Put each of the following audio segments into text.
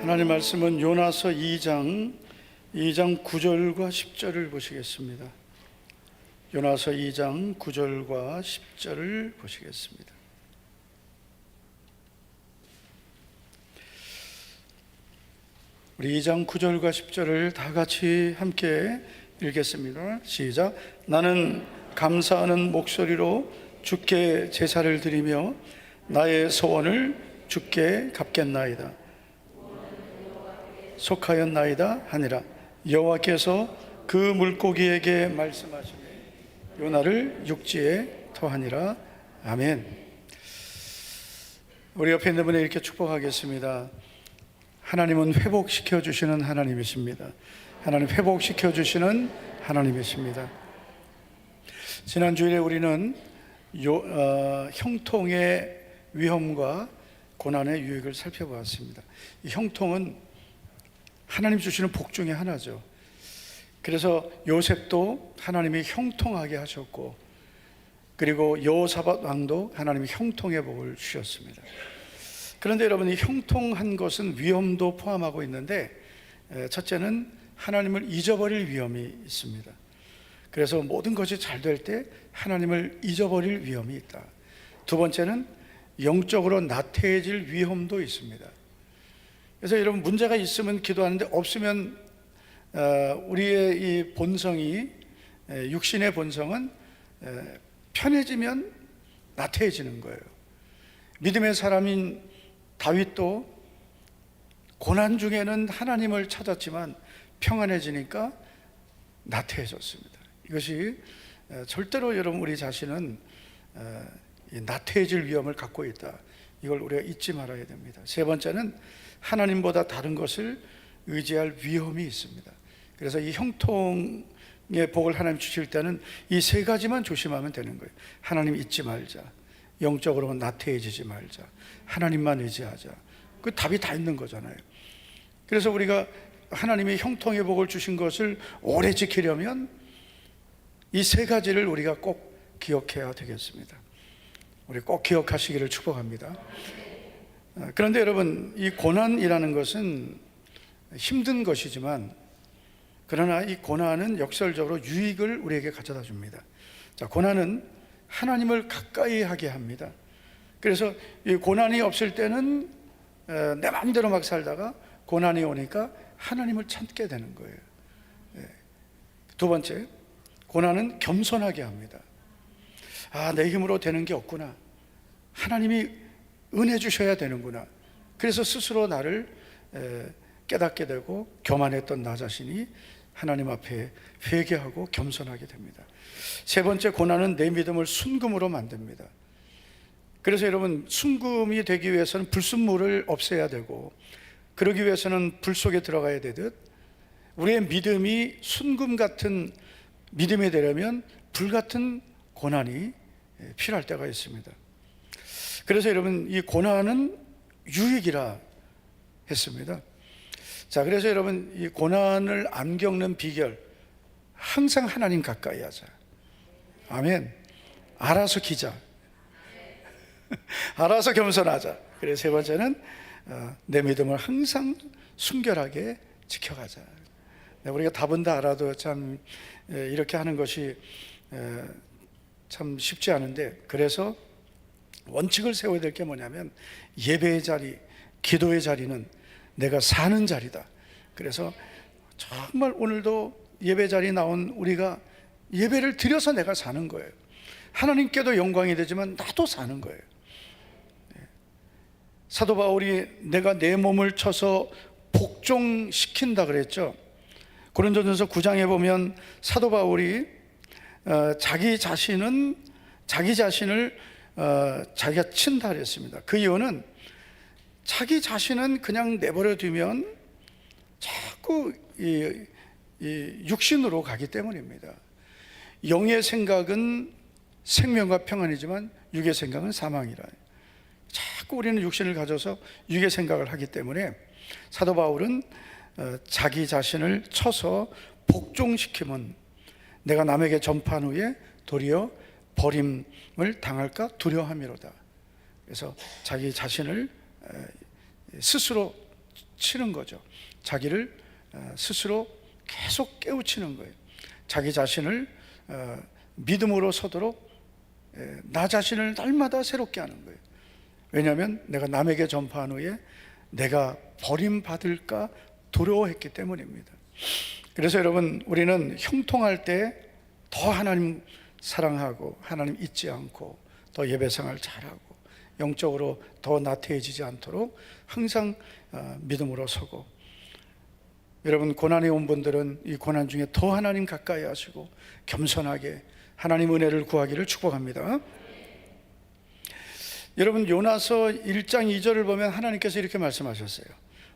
하나님 말씀은 요나서 2장 9절과 10절을 보시겠습니다. 요나서 2장 9절과 10절을 보시겠습니다. 우리 2장 9절과 10절을 다 같이 함께 읽겠습니다. 시작. 나는 감사하는 목소리로 주께 제사를 드리며 나의 소원을 주께 갚겠나이다. 속하였나이다 하니라. 여호와께서 그 물고기에게 말씀하시되 요나를 육지에 토하니라. 아멘. 우리 옆에 있는 분에 이렇게 축복하겠습니다. 하나님은 회복시켜 주시는 하나님이십니다. 하나님 회복시켜 주시는 하나님이십니다. 지난 주일에 우리는 형통의 위험과 고난의 유익을 살펴보았습니다. 이 형통은 하나님 주시는 복 중에 하나죠. 그래서 요셉도 하나님이 형통하게 하셨고, 그리고 여호사밧 왕도 하나님이 형통의 복을 주셨습니다. 그런데 여러분, 이 형통한 것은 위험도 포함하고 있는데, 첫째는 하나님을 잊어버릴 위험이 있습니다. 그래서 모든 것이 잘 될 때 하나님을 잊어버릴 위험이 있다. 두 번째는 영적으로 나태해질 위험도 있습니다. 그래서 여러분, 문제가 있으면 기도하는데 없으면 우리의 이 본성이, 육신의 본성은 편해지면 나태해지는 거예요. 믿음의 사람인 다윗도 고난 중에는 하나님을 찾았지만 평안해지니까 나태해졌습니다. 이것이 절대로 여러분, 우리 자신은 나태해질 위험을 갖고 있다. 이걸 우리가 잊지 말아야 됩니다. 세 번째는 하나님보다 다른 것을 의지할 위험이 있습니다. 그래서 이 형통의 복을 하나님 주실 때는 이 세 가지만 조심하면 되는 거예요. 하나님 잊지 말자, 영적으로 나태해지지 말자, 하나님만 의지하자. 그 답이 다 있는 거잖아요. 그래서 우리가 하나님이 형통의 복을 주신 것을 오래 지키려면 이 세 가지를 우리가 꼭 기억해야 되겠습니다. 우리 꼭 기억하시기를 축복합니다. 그런데 여러분, 이 고난이라는 것은 힘든 것이지만, 그러나 이 고난은 역설적으로 유익을 우리에게 가져다 줍니다. 자, 고난은 하나님을 가까이 하게 합니다. 그래서 이 고난이 없을 때는 내 마음대로 막 살다가 고난이 오니까 하나님을 찾게 되는 거예요. 두 번째, 고난은 겸손하게 합니다. 아, 내 힘으로 되는 게 없구나. 하나님이 은혜 주셔야 되는구나. 그래서 스스로 나를 깨닫게 되고 교만했던 나 자신이 하나님 앞에 회개하고 겸손하게 됩니다. 세 번째, 고난은 내 믿음을 순금으로 만듭니다. 그래서 여러분, 순금이 되기 위해서는 불순물을 없애야 되고, 그러기 위해서는 불 속에 들어가야 되듯 우리의 믿음이 순금 같은 믿음이 되려면 불 같은 고난이 필요할 때가 있습니다. 그래서 여러분, 이 고난은 유익이라 했습니다. 자, 그래서 여러분, 이 고난을 안 겪는 비결, 항상 하나님 가까이 하자. 아멘. 알아서 기자. 알아서 겸손하자. 그래서 세 번째는 내 믿음을 항상 순결하게 지켜가자. 우리가 답은 다 알아도 참 이렇게 하는 것이 참 쉽지 않은데, 그래서 원칙을 세워야 될 게 뭐냐면, 예배의 자리, 기도의 자리는 내가 사는 자리다. 그래서 정말 오늘도 예배 자리에 나온 우리가 예배를 드려서 내가 사는 거예요. 하나님께도 영광이 되지만 나도 사는 거예요. 사도 바울이 내가 내 몸을 쳐서 복종시킨다 그랬죠. 고린도전서 9장에 보면 사도 바울이 자기 자신을 자기가 친다 그랬습니다. 그 이유는 자기 자신은 그냥 내버려 두면 자꾸 이 육신으로 가기 때문입니다. 영의 생각은 생명과 평안이지만 육의 생각은 사망이라. 자꾸 우리는 육신을 가져서 육의 생각을 하기 때문에 사도 바울은 자기 자신을 쳐서 복종시키면 내가 남에게 전파한 후에 도리어 버림을 당할까 두려워함이로다. 그래서 자기 자신을 스스로 치는 거죠. 자기를 스스로 계속 깨우치는 거예요. 자기 자신을 믿음으로 서도록 나 자신을 날마다 새롭게 하는 거예요. 왜냐하면 내가 남에게 전파한 후에 내가 버림받을까 두려워했기 때문입니다. 그래서 여러분, 우리는 형통할 때 더 하나님 사랑하고 하나님 잊지 않고 더 예배생활 잘하고 영적으로 더 나태해지지 않도록 항상 믿음으로 서고, 여러분 고난에 온 분들은 이 고난 중에 더 하나님 가까이 하시고 겸손하게 하나님 은혜를 구하기를 축복합니다. 여러분 요나서 1장 2절을 보면 하나님께서 이렇게 말씀하셨어요.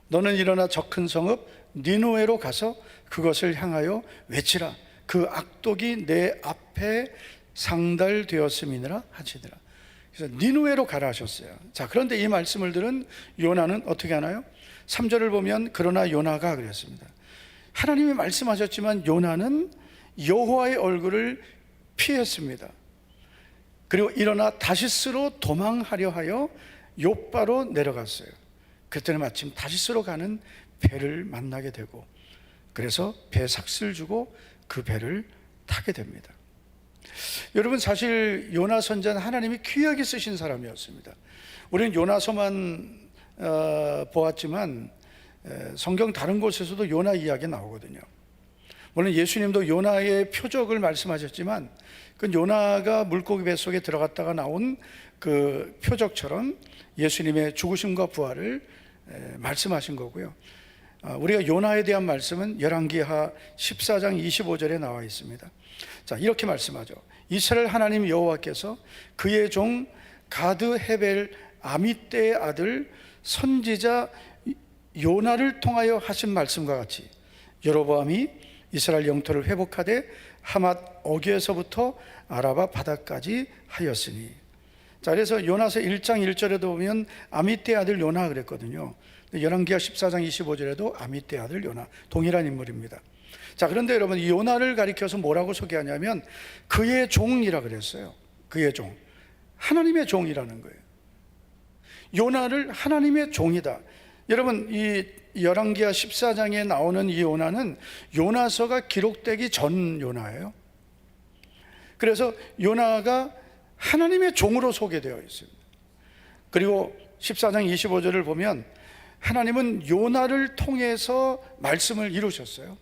너는 일어나 저 큰 성읍 니느웨로 가서 그것을 향하여 외치라. 그 악독이 내 앞에 상달되었음이니라 하시더라. 그래서 니느웨로 가라 하셨어요. 자, 그런데 이 말씀을 들은 요나는 어떻게 하나요? 3절을 보면 그러나 요나가 그랬습니다. 하나님이 말씀하셨지만 요나는 여호와의 얼굴을 피했습니다. 그리고 일어나 다시스로 도망하려 하여 욥바로 내려갔어요. 그랬더니 마침 다시스로 가는 배를 만나게 되고, 그래서 배 삭슬 주고 그 배를 타게 됩니다. 여러분, 사실 요나 선자는 하나님이 귀하게 쓰신 사람이었습니다. 우리는 요나서만 보았지만 성경 다른 곳에서도 요나 이야기 나오거든요. 물론 예수님도 요나의 표적을 말씀하셨지만 그 요나가 물고기 뱃속에 들어갔다가 나온 그 표적처럼 예수님의 죽으심과 부활을 말씀하신 거고요. 우리가 요나에 대한 말씀은 열왕기하 14장 25절에 나와 있습니다. 자, 이렇게 말씀하죠. 이스라엘 하나님 여호와께서 그의 종 가드 헤벨 아미떼의 아들 선지자 요나를 통하여 하신 말씀과 같이 여로보암이 이스라엘 영토를 회복하되 하맛 어귀에서부터 아라바 바다까지 하였으니. 자, 그래서 요나서 1장 1절에도 보면 아미떼의 아들 요나 그랬거든요. 열왕기하 14장 25절에도 아미떼의 아들 요나, 동일한 인물입니다. 자, 그런데 여러분, 이 요나를 가리켜서 뭐라고 소개하냐면 그의 종이라 그랬어요. 그의 종, 하나님의 종이라는 거예요. 요나를 하나님의 종이다. 여러분, 이 열왕기하 14장에 나오는 이 요나는 요나서가 기록되기 전 요나예요. 그래서 요나가 하나님의 종으로 소개되어 있습니다. 그리고 14장 25절을 보면 하나님은 요나를 통해서 말씀을 이루셨어요.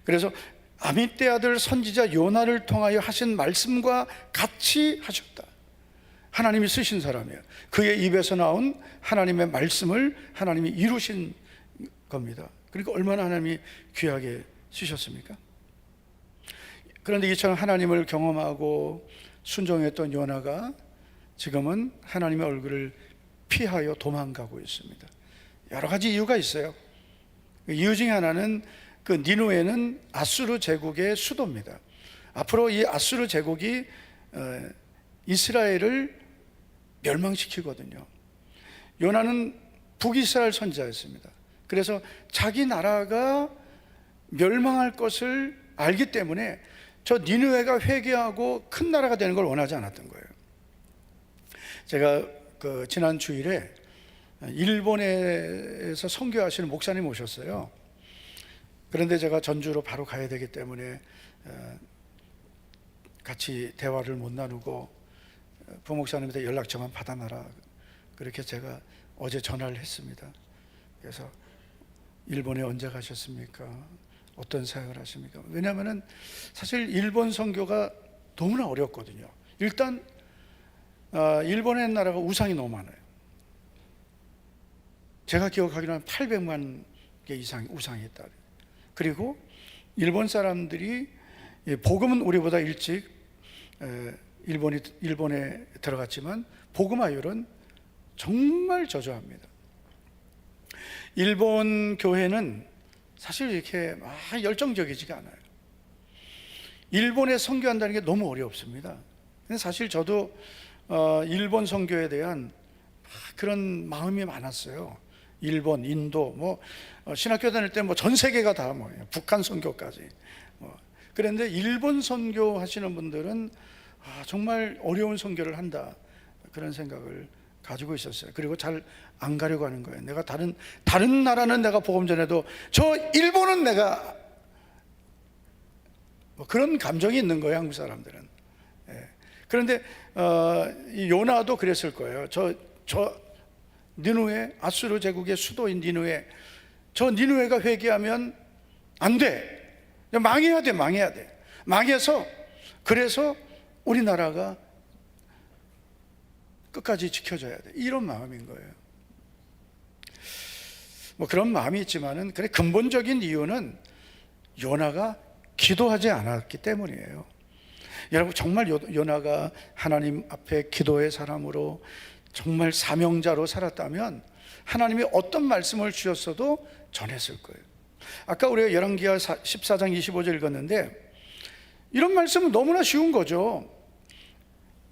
그래서 아미떼 아들 선지자 요나를 통하여 하신 말씀과 같이 하셨다. 하나님이 쓰신 사람이에요. 그의 입에서 나온 하나님의 말씀을 하나님이 이루신 겁니다. 그러니까 얼마나 하나님이 귀하게 쓰셨습니까? 그런데 이처럼 하나님을 경험하고 순종했던 요나가 지금은 하나님의 얼굴을 피하여 도망가고 있습니다. 여러 가지 이유가 있어요. 이유 중에 하나는 그 니느웨는 아수르 제국의 수도입니다. 앞으로 이 아수르 제국이 이스라엘을 멸망시키거든요. 요나는 북이스라엘 선지자였습니다. 그래서 자기 나라가 멸망할 것을 알기 때문에 저 니느웨가 회개하고 큰 나라가 되는 걸 원하지 않았던 거예요. 제가 지난 주일에 일본에서 선교하시는 목사님 오셨어요. 그런데 제가 전주로 바로 가야 되기 때문에 같이 대화를 못 나누고 부목사님한테 연락처만 받아놔라, 그렇게 제가 어제 전화를 했습니다. 그래서 일본에 언제 가셨습니까? 어떤 사역을 하십니까? 왜냐하면 사실 일본 선교가 너무나 어렵거든요. 일단 일본의 나라가 우상이 너무 많아요. 제가 기억하기로는 800만 개 이상 우상이 있다. 그리고 일본 사람들이 복음은 우리보다 일찍 일본에 들어갔지만 복음화율은 정말 저조합니다. 일본 교회는 사실 이렇게 열정적이지가 않아요. 일본에 선교한다는 게 너무 어렵습니다. 근데 사실 저도 일본 선교에 대한 그런 마음이 많았어요. 일본, 인도, 신학교 다닐 때 전 세계가 다 북한 선교까지. 그런데 일본 선교 하시는 분들은 정말 어려운 선교를 한다, 그런 생각을 가지고 있었어요. 그리고 잘 안 가려고 하는 거예요. 내가 다른 나라는 내가 복음 전해도 저 일본은 내가 뭐 그런 감정이 있는 거예요, 한국 사람들은. 예. 그런데 이 요나도 그랬을 거예요. 저 니누에, 아수르 제국의 수도인 니누에, 저 니누에가 회개하면 안 돼. 망해야 돼, 망해야 돼. 망해서 그래서 우리나라가 끝까지 지켜줘야 돼. 이런 마음인 거예요. 뭐 그런 마음이 있지만은, 그래 근본적인 이유는 요나가 기도하지 않았기 때문이에요. 여러분, 정말 요나가 하나님 앞에 기도의 사람으로 정말 사명자로 살았다면 하나님이 어떤 말씀을 주셨어도 전했을 거예요. 아까 우리가 열왕기하 14장 25절 읽었는데 이런 말씀은 너무나 쉬운 거죠.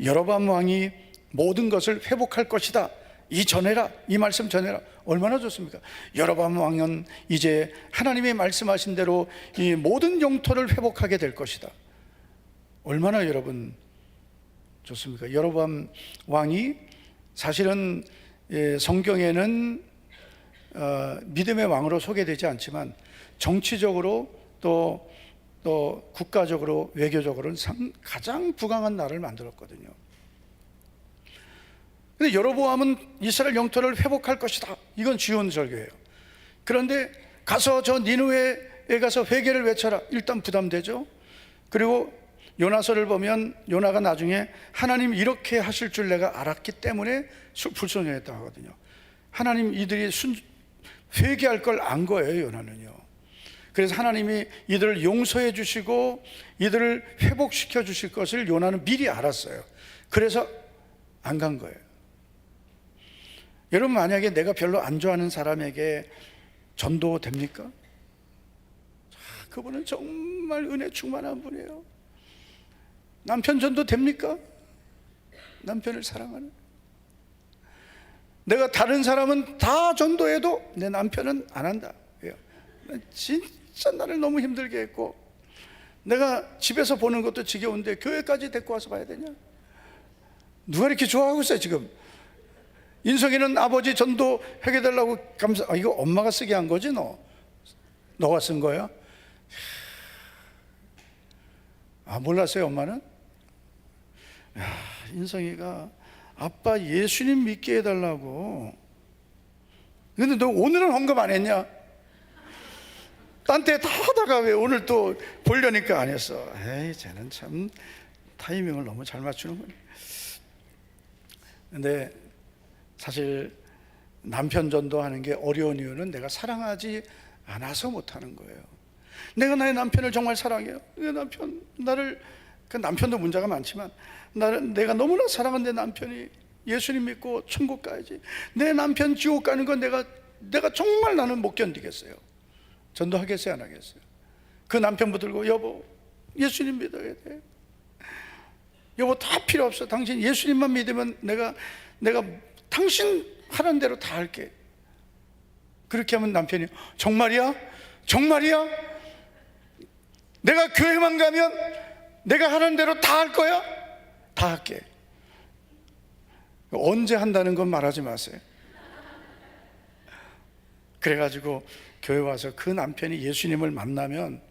여로보암 왕이 모든 것을 회복할 것이다, 이 전해라, 이 말씀 전해라. 얼마나 좋습니까? 여로보암 왕은 이제 하나님이 말씀하신 대로 이 모든 영토를 회복하게 될 것이다. 얼마나 여러분 좋습니까? 여로보암 왕이 사실은 성경에는 믿음의 왕으로 소개되지 않지만 정치적으로 또 국가적으로 외교적으로는 가장 부강한 나라를 만들었거든요. 근데 여로보암은 이스라엘 영토를 회복할 것이다, 이건 지원 설교예요. 그런데 가서 저 니느웨에 가서 회개를 외쳐라, 일단 부담되죠. 그리고 요나서를 보면 요나가 나중에 하나님 이렇게 하실 줄 내가 알았기 때문에 불순종했다 하거든요. 하나님 이들이 회개할 걸 안 거예요, 요나는요. 그래서 하나님이 이들을 용서해 주시고 이들을 회복시켜 주실 것을 요나는 미리 알았어요. 그래서 안 간 거예요. 여러분, 만약에 내가 별로 안 좋아하는 사람에게 전도 됩니까? 그분은 정말 은혜 충만한 분이에요. 남편 전도 됩니까? 남편을 사랑하는. 내가 다른 사람은 다 전도해도 내 남편은 안 한다. 왜요? 진짜 나를 너무 힘들게 했고 내가 집에서 보는 것도 지겨운데 교회까지 데리고 와서 봐야 되냐? 누가 이렇게 좋아하고 있어요 지금? 인석이는 아버지 전도 해달라고 이거 엄마가 쓰게 한 거지? 너가 쓴 거야? 몰랐어요 엄마는? 인성이가 아빠 예수님 믿게 해달라고. 근데 너 오늘은 헌금 안 했냐? 딴 때 다 하다가 왜 오늘 또 보려니까 안 했어? 에이, 쟤는 참 타이밍을 너무 잘 맞추는군요. 근데 사실 남편 전도하는 게 어려운 이유는 내가 사랑하지 않아서 못하는 거예요. 내가 나의 남편을 정말 사랑해요. 내 남편, 그 남편도 문제가 많지만 내가 너무나 사랑하는 내 남편이 예수님 믿고 천국 가야지, 내 남편 지옥 가는 건 내가 정말 나는 못 견디겠어요. 전도하겠어요, 안 하겠어요? 그 남편 붙들고 여보 예수님 믿어야 돼, 여보 다 필요 없어, 당신 예수님만 믿으면 내가 당신 하는 대로 다 할게. 그렇게 하면 남편이 정말이야? 정말이야? 내가 교회만 가면 내가 하는 대로 다 할 거야? 다 할게. 언제 한다는 건 말하지 마세요. 그래가지고 교회 와서 그 남편이 예수님을 만나면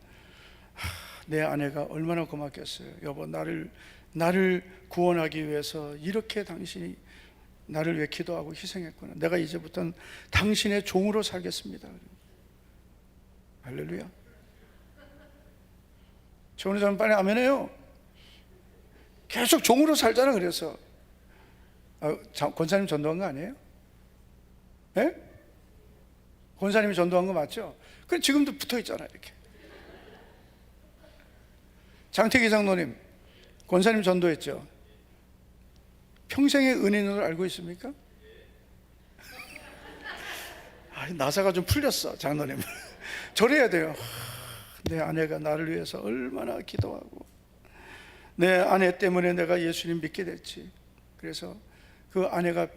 내 아내가 얼마나 고맙겠어요. 여보, 나를 구원하기 위해서 이렇게 당신이 나를 위해 기도하고 희생했구나. 내가 이제부터는 당신의 종으로 살겠습니다. 할렐루야. 좋은 사람 빨리 아멘해요. 계속 종으로 살잖아. 그래서 권사님 전도한 거 아니에요? 예? 권사님이 전도한 거 맞죠? 그 지금도 붙어 있잖아 이렇게. 장태기 장로님 권사님 전도했죠? 평생의 은인으로 알고 있습니까? 나사가 좀 풀렸어 장로님. 저래야 돼요. 내 아내가 나를 위해서 얼마나 기도하고 내 아내 때문에 내가 예수님 믿게 됐지. 그래서 그 아내가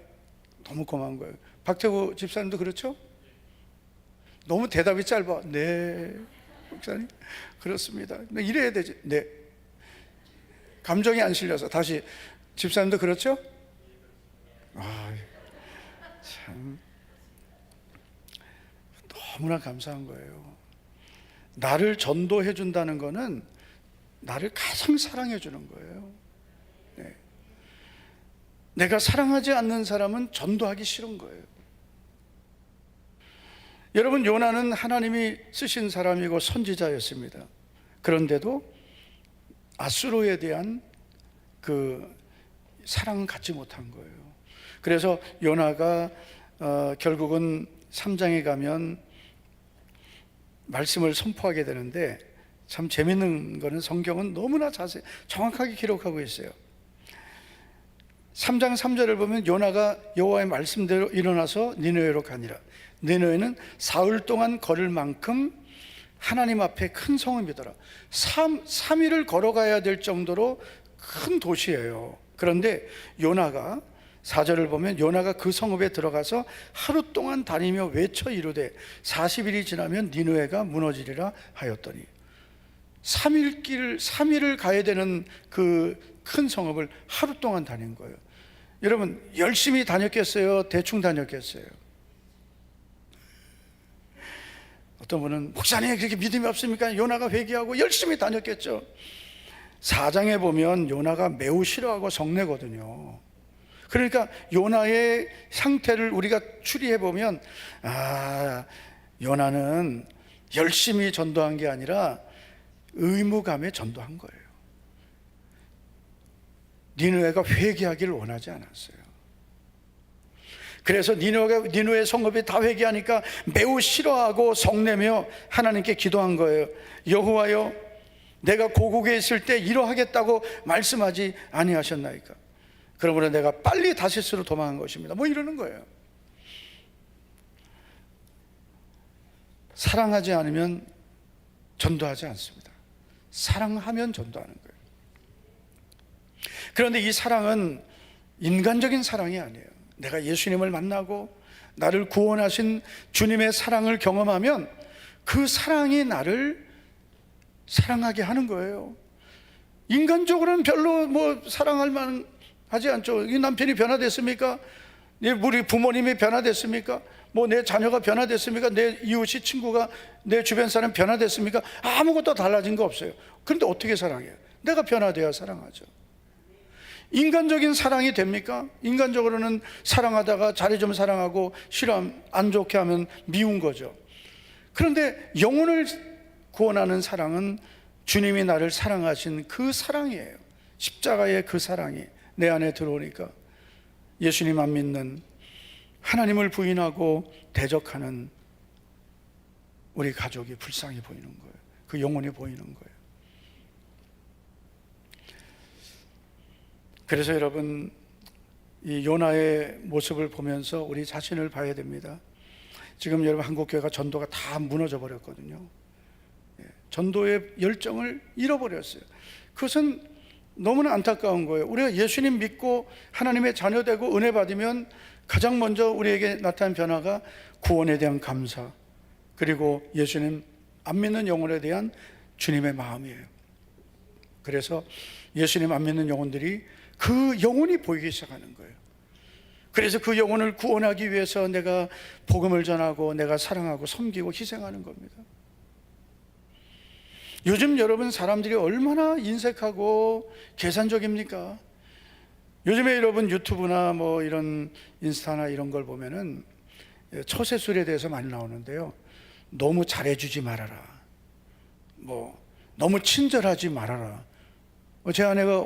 너무 고마운 거예요. 박태구 집사님도 그렇죠? 너무 대답이 짧아. 네 목사님 그렇습니다. 이래야 되지. 네. 감정이 안 실려서 다시 집사님도 그렇죠? 참 너무나 감사한 거예요. 나를 전도해 준다는 거는 나를 가장 사랑해 주는 거예요. 네. 내가 사랑하지 않는 사람은 전도하기 싫은 거예요. 여러분, 요나는 하나님이 쓰신 사람이고 선지자였습니다. 그런데도 아수르에 대한 그 사랑은 갖지 못한 거예요. 그래서 요나가 결국은 3장에 가면 말씀을 선포하게 되는데, 참 재밌는 거는 성경은 너무나 정확하게 기록하고 있어요. 3장 3절을 보면 요나가 여호와의 말씀대로 일어나서 니느웨로 가니라. 니느웨는 사흘 동안 걸을 만큼 하나님 앞에 큰 성읍이더라. 3일을 걸어가야 될 정도로 큰 도시예요. 그런데 요나가 4절을 보면 요나가 그 성읍에 들어가서 하루 동안 다니며 외쳐 이르되 40일이 지나면 니느웨가 무너지리라 하였더니 3일을 가야 되는 그 큰 성읍을 하루 동안 다닌 거예요. 여러분, 열심히 다녔겠어요? 대충 다녔겠어요? 어떤 분은 목사님 그렇게 믿음이 없습니까? 요나가 회개하고 열심히 다녔겠죠. 4장에 보면 요나가 매우 싫어하고 성내거든요. 그러니까 요나의 상태를 우리가 추리해 보면, 요나는 열심히 전도한 게 아니라 의무감에 전도한 거예요. 니느웨가 회개하기를 원하지 않았어요. 그래서 니느웨 성읍이 다 회개하니까 매우 싫어하고 성내며 하나님께 기도한 거예요. 여호와여, 내가 고국에 있을 때 이러하겠다고 말씀하지 아니하셨나이까? 그러므로 내가 빨리 다시스로 도망한 것입니다. 뭐 이러는 거예요. 사랑하지 않으면 전도하지 않습니다. 사랑하면 전도하는 거예요. 그런데 이 사랑은 인간적인 사랑이 아니에요. 내가 예수님을 만나고 나를 구원하신 주님의 사랑을 경험하면 그 사랑이 나를 사랑하게 하는 거예요. 인간적으로는 별로 뭐 사랑할 만하지 않죠. 이 남편이 변화됐습니까? 우리 부모님이 변화됐습니까? 뭐 내 자녀가 변화됐습니까? 내 이웃이 친구가, 내 주변 사람 변화됐습니까? 아무것도 달라진 거 없어요. 그런데 어떻게 사랑해요? 내가 변화돼야 사랑하죠. 인간적인 사랑이 됩니까? 인간적으로는 사랑하다가 잘해주면 사랑하고 싫어하면 안 좋게 하면 미운 거죠. 그런데 영혼을 구원하는 사랑은 주님이 나를 사랑하신 그 사랑이에요. 십자가의 그 사랑이 내 안에 들어오니까 예수님 안 믿는, 하나님을 부인하고 대적하는 우리 가족이 불쌍히 보이는 거예요. 그 영혼이 보이는 거예요. 그래서 여러분, 이 요나의 모습을 보면서 우리 자신을 봐야 됩니다. 지금 여러분, 한국교회가 전도가 다 무너져 버렸거든요. 전도의 열정을 잃어버렸어요. 그것은 너무나 안타까운 거예요. 우리가 예수님 믿고 하나님의 자녀 되고 은혜 받으면 가장 먼저 우리에게 나타난 변화가 구원에 대한 감사, 그리고 예수님 안 믿는 영혼에 대한 주님의 마음이에요. 그래서 예수님 안 믿는 영혼들이 그 영혼이 보이기 시작하는 거예요. 그래서 그 영혼을 구원하기 위해서 내가 복음을 전하고 내가 사랑하고 섬기고 희생하는 겁니다. 요즘 여러분, 사람들이 얼마나 인색하고 계산적입니까? 요즘에 여러분 유튜브나 뭐 이런 인스타나 이런 걸 보면은 처세술에 대해서 많이 나오는데요. 너무 잘해주지 말아라, 뭐 너무 친절하지 말아라. 제 아내가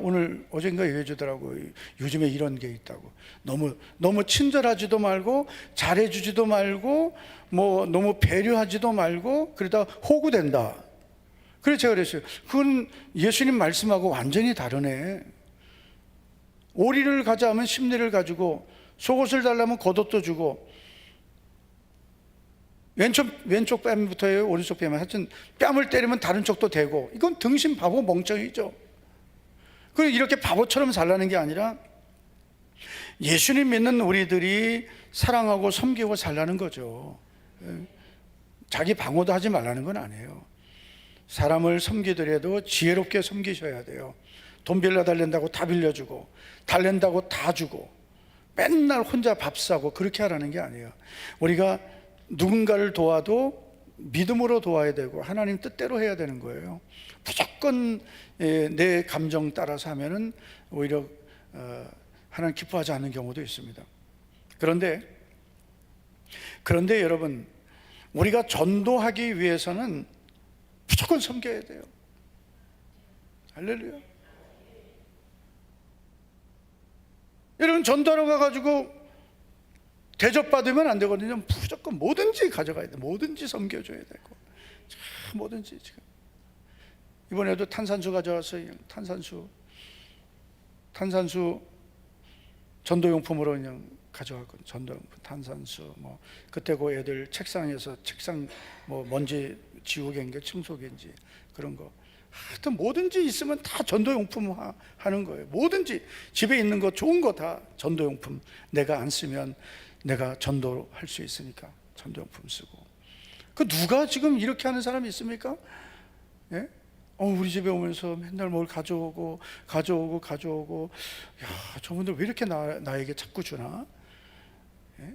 어젠가 얘기해 주더라고요. 요즘에 이런 게 있다고. 너무 친절하지도 말고 잘해주지도 말고 뭐 너무 배려하지도 말고 그러다 호구된다. 그래서 제가 그랬어요. 그건 예수님 말씀하고 완전히 다르네. 오리를 가자 하면 심리를 가지고, 속옷을 달라면 겉옷도 주고, 왼쪽 뺨부터요, 오른쪽 뺨, 하여튼 뺨을 때리면 다른 쪽도 되고, 이건 등신 바보 멍청이죠. 그리고 이렇게 바보처럼 살라는 게 아니라 예수님 믿는 우리들이 사랑하고 섬기고 살라는 거죠. 자기 방어도 하지 말라는 건 아니에요. 사람을 섬기더라도 지혜롭게 섬기셔야 돼요. 돈 빌려 달랜다고 다 빌려주고, 달랜다고 다 주고, 맨날 혼자 밥 사고 그렇게 하라는 게 아니에요. 우리가 누군가를 도와도 믿음으로 도와야 되고 하나님 뜻대로 해야 되는 거예요. 무조건 내 감정 따라서 하면은 오히려 하나님 기뻐하지 않는 경우도 있습니다. 그런데 여러분, 우리가 전도하기 위해서는 무조건 섬겨야 돼요. 할렐루야. 여러분, 전도하러 가가지고 대접받으면 안 되거든요. 무조건 뭐든지 가져가야 돼. 뭐든지 섬겨줘야 되고, 뭐든지. 지금 이번에도 탄산수 가져왔어요. 탄산수 전도용품으로 그냥 가져왔거든요. 전도용품, 탄산수. 뭐 그때 그 애들 책상에서 책상 뭐 먼지 지우개인지 청소기인지 그런 거. 하여튼 뭐든지 있으면 다 전도용품 하는 거예요. 뭐든지 집에 있는 거 좋은 거 다 전도용품. 내가 안 쓰면 내가 전도할 수 있으니까 전도용품 쓰고. 그 누가 지금 이렇게 하는 사람이 있습니까? 예? 우리 집에 오면서 맨날 뭘 가져오고. 야, 저분들 왜 이렇게 나에게 자꾸 주나? 예?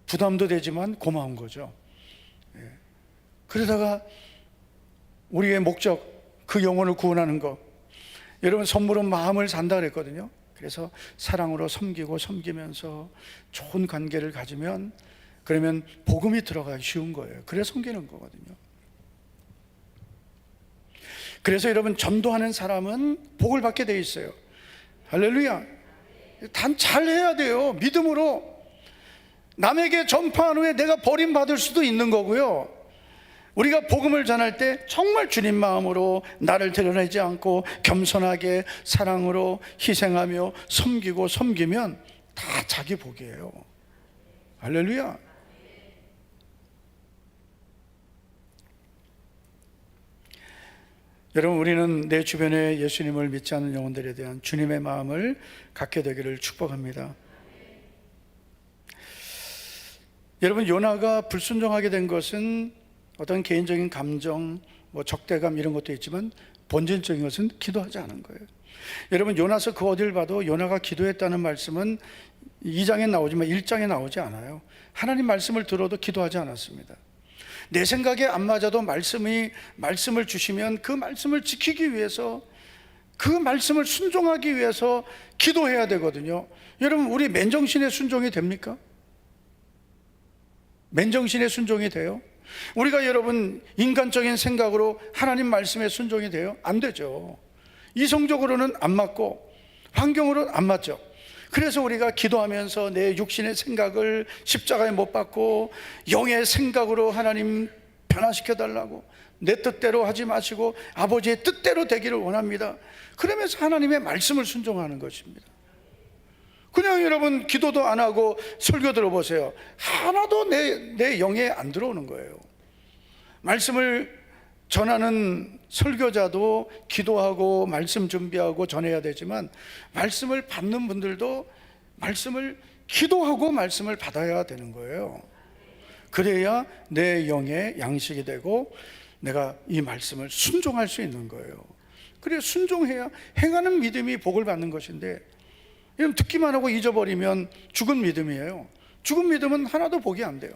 부담도 되지만 고마운 거죠. 예. 그러다가 우리의 목적, 그 영혼을 구원하는 것. 여러분, 선물은 마음을 산다 그랬거든요. 그래서 사랑으로 섬기고 섬기면서 좋은 관계를 가지면, 그러면 복음이 들어가기 쉬운 거예요. 그래서 섬기는 거거든요. 그래서 여러분, 전도하는 사람은 복을 받게 돼 있어요. 할렐루야. 단 잘해야 돼요. 믿음으로. 남에게 전파한 후에 내가 버림받을 수도 있는 거고요. 우리가 복음을 전할 때 정말 주님 마음으로 나를 드러내지 않고 겸손하게 사랑으로 희생하며 섬기면 다 자기 복이에요. 할렐루야. 여러분, 우리는 내 주변에 예수님을 믿지 않는 영혼들에 대한 주님의 마음을 갖게 되기를 축복합니다. 여러분, 요나가 불순종하게 된 것은 어떤 개인적인 감정, 뭐 적대감 이런 것도 있지만 본질적인 것은 기도하지 않은 거예요. 여러분, 요나서 그 어딜 봐도 요나가 기도했다는 말씀은 2장에 나오지만 1장에 나오지 않아요. 하나님 말씀을 들어도 기도하지 않았습니다. 내 생각에 안 맞아도 말씀을 주시면 그 말씀을 지키기 위해서, 그 말씀을 순종하기 위해서 기도해야 되거든요. 여러분, 우리 맨정신에 순종이 됩니까? 맨정신에 순종이 돼요? 우리가 여러분 인간적인 생각으로 하나님 말씀에 순종이 돼요? 안 되죠. 이성적으로는 안 맞고 환경으로는 안 맞죠. 그래서 우리가 기도하면서 내 육신의 생각을 십자가에 못 박고 영의 생각으로 하나님 변화시켜 달라고, 내 뜻대로 하지 마시고 아버지의 뜻대로 되기를 원합니다. 그러면서 하나님의 말씀을 순종하는 것입니다. 그냥 여러분 기도도 안 하고 설교 들어보세요. 하나도 내 영에 안 들어오는 거예요. 말씀을 전하는 설교자도 기도하고 말씀 준비하고 전해야 되지만, 말씀을 받는 분들도 말씀을 기도하고 말씀을 받아야 되는 거예요. 그래야 내 영의 양식이 되고 내가 이 말씀을 순종할 수 있는 거예요. 그래, 순종해야 행하는 믿음이 복을 받는 것인데, 여러분, 듣기만 하고 잊어버리면 죽은 믿음이에요. 죽은 믿음은 하나도 복이 안 돼요.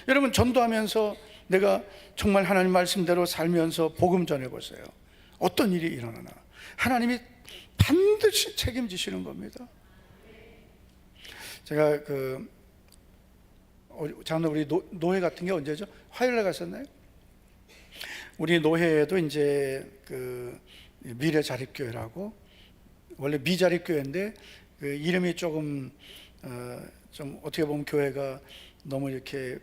여러분, 전도하면서 내가 정말 하나님 말씀대로 살면서 복음 전해보세요. 어떤 일이 일어나나 하나님이 반드시 책임지시는 겁니다. 제가 작년 우리 노회 같은 게 언제죠? 화요일에 갔었나요? 우리 노회에도 이제 미래 자립교회라고, 원래 미자립교회인데 그 이름이 조금 좀 어떻게 보면 교회가 너무 이렇게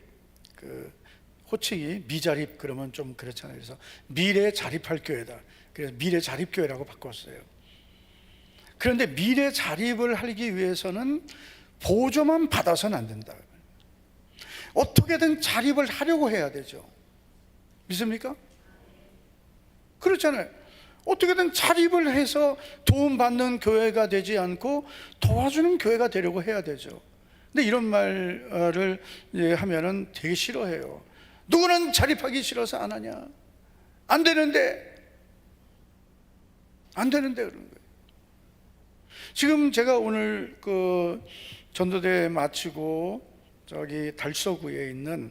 호칭이 미자립 그러면 좀 그렇잖아요. 그래서 미래 자립할 교회다. 그래서 미래 자립교회라고 바꿨어요. 그런데 미래 자립을 하기 위해서는 보조만 받아서는 안 된다. 어떻게든 자립을 하려고 해야 되죠. 믿습니까? 그렇잖아요. 어떻게든 자립을 해서 도움받는 교회가 되지 않고 도와주는 교회가 되려고 해야 되죠. 근데 이런 말을 하면은 되게 싫어해요. 누구는 자립하기 싫어서 안 하냐? 안 되는데 그런 거예요. 지금 제가 오늘 그 전도대 마치고 저기 달서구에 있는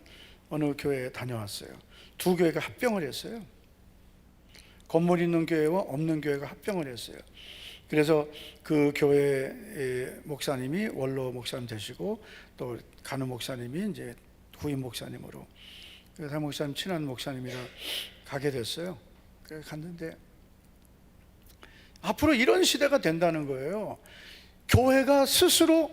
어느 교회에 다녀왔어요. 두 교회가 합병을 했어요. 건물 있는 교회와 없는 교회가 합병을 했어요. 그래서 그 교회 목사님이 원로 목사님 되시고 또 간호 목사님이 이제 후임 목사님으로, 그 목사님 친한 목사님이라 가게 됐어요. 그래서 갔는데 앞으로 이런 시대가 된다는 거예요. 교회가 스스로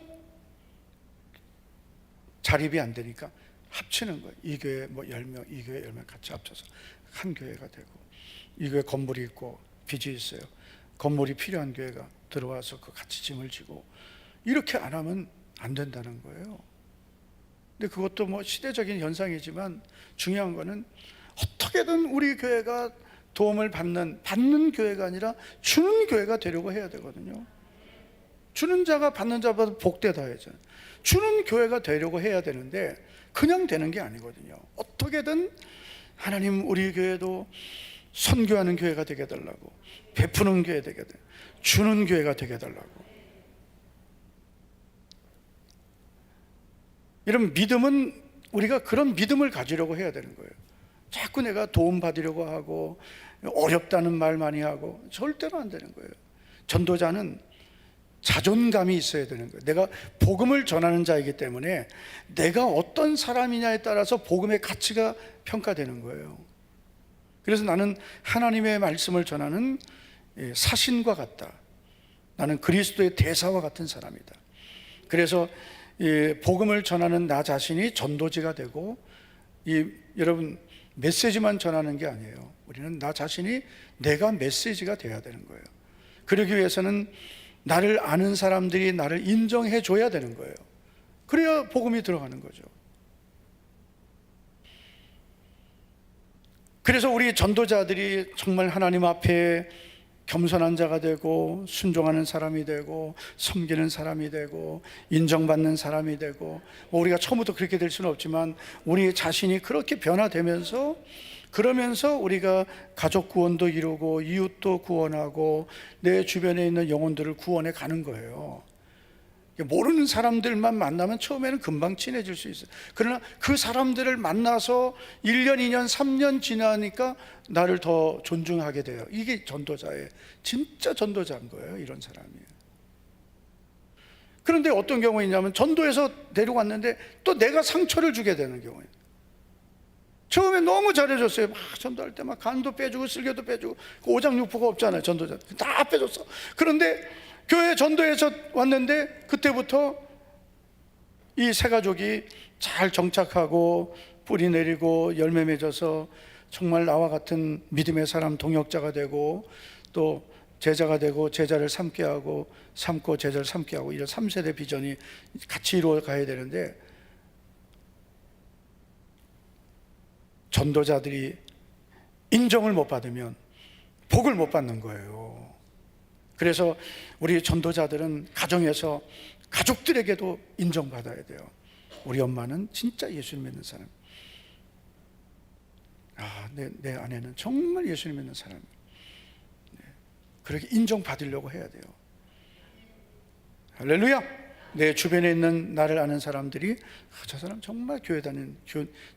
자립이 안 되니까 합치는 거예요. 이 교회 뭐 10명, 이 교회 10명 같이 합쳐서 한 교회가 되고, 이 교회 건물이 있고 빚이 있어요. 건물이 필요한 교회가 들어와서 그 같이 짐을 지고, 이렇게 안 하면 안 된다는 거예요. 근데 그것도 뭐 시대적인 현상이지만 중요한 거는 어떻게든 우리 교회가 도움을 받는 교회가 아니라 주는 교회가 되려고 해야 되거든요. 주는 자가 받는 자보다 복되다 하잖아요. 주는 교회가 되려고 해야 되는데 그냥 되는 게 아니거든요. 어떻게든 하나님 우리 교회도 선교하는 교회가 되게 해달라고, 베푸는 교회 되게 해달라고, 주는 교회가 되게 해달라고. 이런 믿음은 우리가 그런 믿음을 가지려고 해야 되는 거예요. 자꾸 내가 도움 받으려고 하고 어렵다는 말 많이 하고 절대로 안 되는 거예요. 전도자는 자존감이 있어야 되는 거예요. 내가 복음을 전하는 자이기 때문에 내가 어떤 사람이냐에 따라서 복음의 가치가 평가되는 거예요. 그래서 나는 하나님의 말씀을 전하는 사신과 같다. 나는 그리스도의 대사와 같은 사람이다. 그래서 복음을 전하는 나 자신이 전도지가 되고, 여러분 메시지만 전하는 게 아니에요. 우리는 나 자신이 내가 메시지가 돼야 되는 거예요. 그러기 위해서는 나를 아는 사람들이 나를 인정해 줘야 되는 거예요. 그래야 복음이 들어가는 거죠. 그래서 우리 전도자들이 정말 하나님 앞에 겸손한 자가 되고, 순종하는 사람이 되고, 섬기는 사람이 되고, 인정받는 사람이 되고, 우리가 처음부터 그렇게 될 수는 없지만 우리 자신이 그렇게 변화되면서, 그러면서 우리가 가족 구원도 이루고 이웃도 구원하고 내 주변에 있는 영혼들을 구원해 가는 거예요. 모르는 사람들만 만나면 처음에는 금방 친해질 수 있어요. 그러나 그 사람들을 만나서 1년, 2년, 3년 지나니까 나를 더 존중하게 돼요. 이게 전도자의 진짜 전도자인 거예요. 이런 사람이. 그런데 어떤 경우가 있냐면 전도해서 데려갔는데 또 내가 상처를 주게 되는 경우예요. 처음에 너무 잘해줬어요. 막 전도할 때 막 간도 빼주고 쓸개도 빼주고, 오장육부가 없잖아요. 전도자 다 빼줬어. 그런데 교회 전도해서 왔는데 그때부터 이 세 가족이 잘 정착하고 뿌리 내리고 열매 맺어서 정말 나와 같은 믿음의 사람, 동역자가 되고, 또 제자가 되고 제자를 삼게 하고, 삼고 제자를 삼게 하고, 이런 3세대 비전이 같이 이루어 가야 되는데, 전도자들이 인정을 못 받으면 복을 못 받는 거예요. 그래서 우리 전도자들은 가정에서 가족들에게도 인정받아야 돼요. 우리 엄마는 진짜 예수님 믿는 사람. 내 아내는 정말 예수님 믿는 사람. 그렇게 인정받으려고 해야 돼요. 할렐루야. 내 주변에 있는 나를 아는 사람들이 저 사람 정말 교회 다니는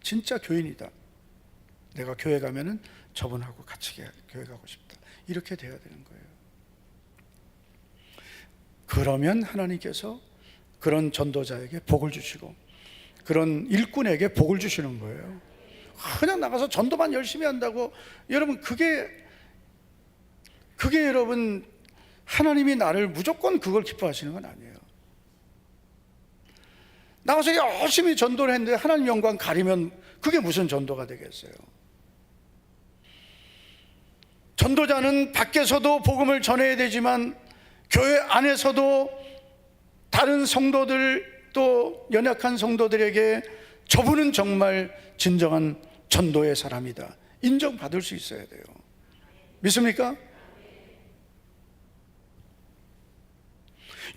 진짜 교인이다. 내가 교회 가면은 저분하고 같이 교회 가고 싶다. 이렇게 돼야 되는 거예요. 그러면 하나님께서 그런 전도자에게 복을 주시고, 그런 일꾼에게 복을 주시는 거예요. 그냥 나가서 전도만 열심히 한다고, 여러분 그게 여러분 하나님이 나를 무조건 그걸 기뻐하시는 건 아니에요. 나가서 열심히 전도를 했는데 하나님 영광 가리면 그게 무슨 전도가 되겠어요? 전도자는 밖에서도 복음을 전해야 되지만 교회 안에서도 다른 성도들, 또 연약한 성도들에게 저분은 정말 진정한 전도의 사람이다, 인정받을 수 있어야 돼요. 믿습니까?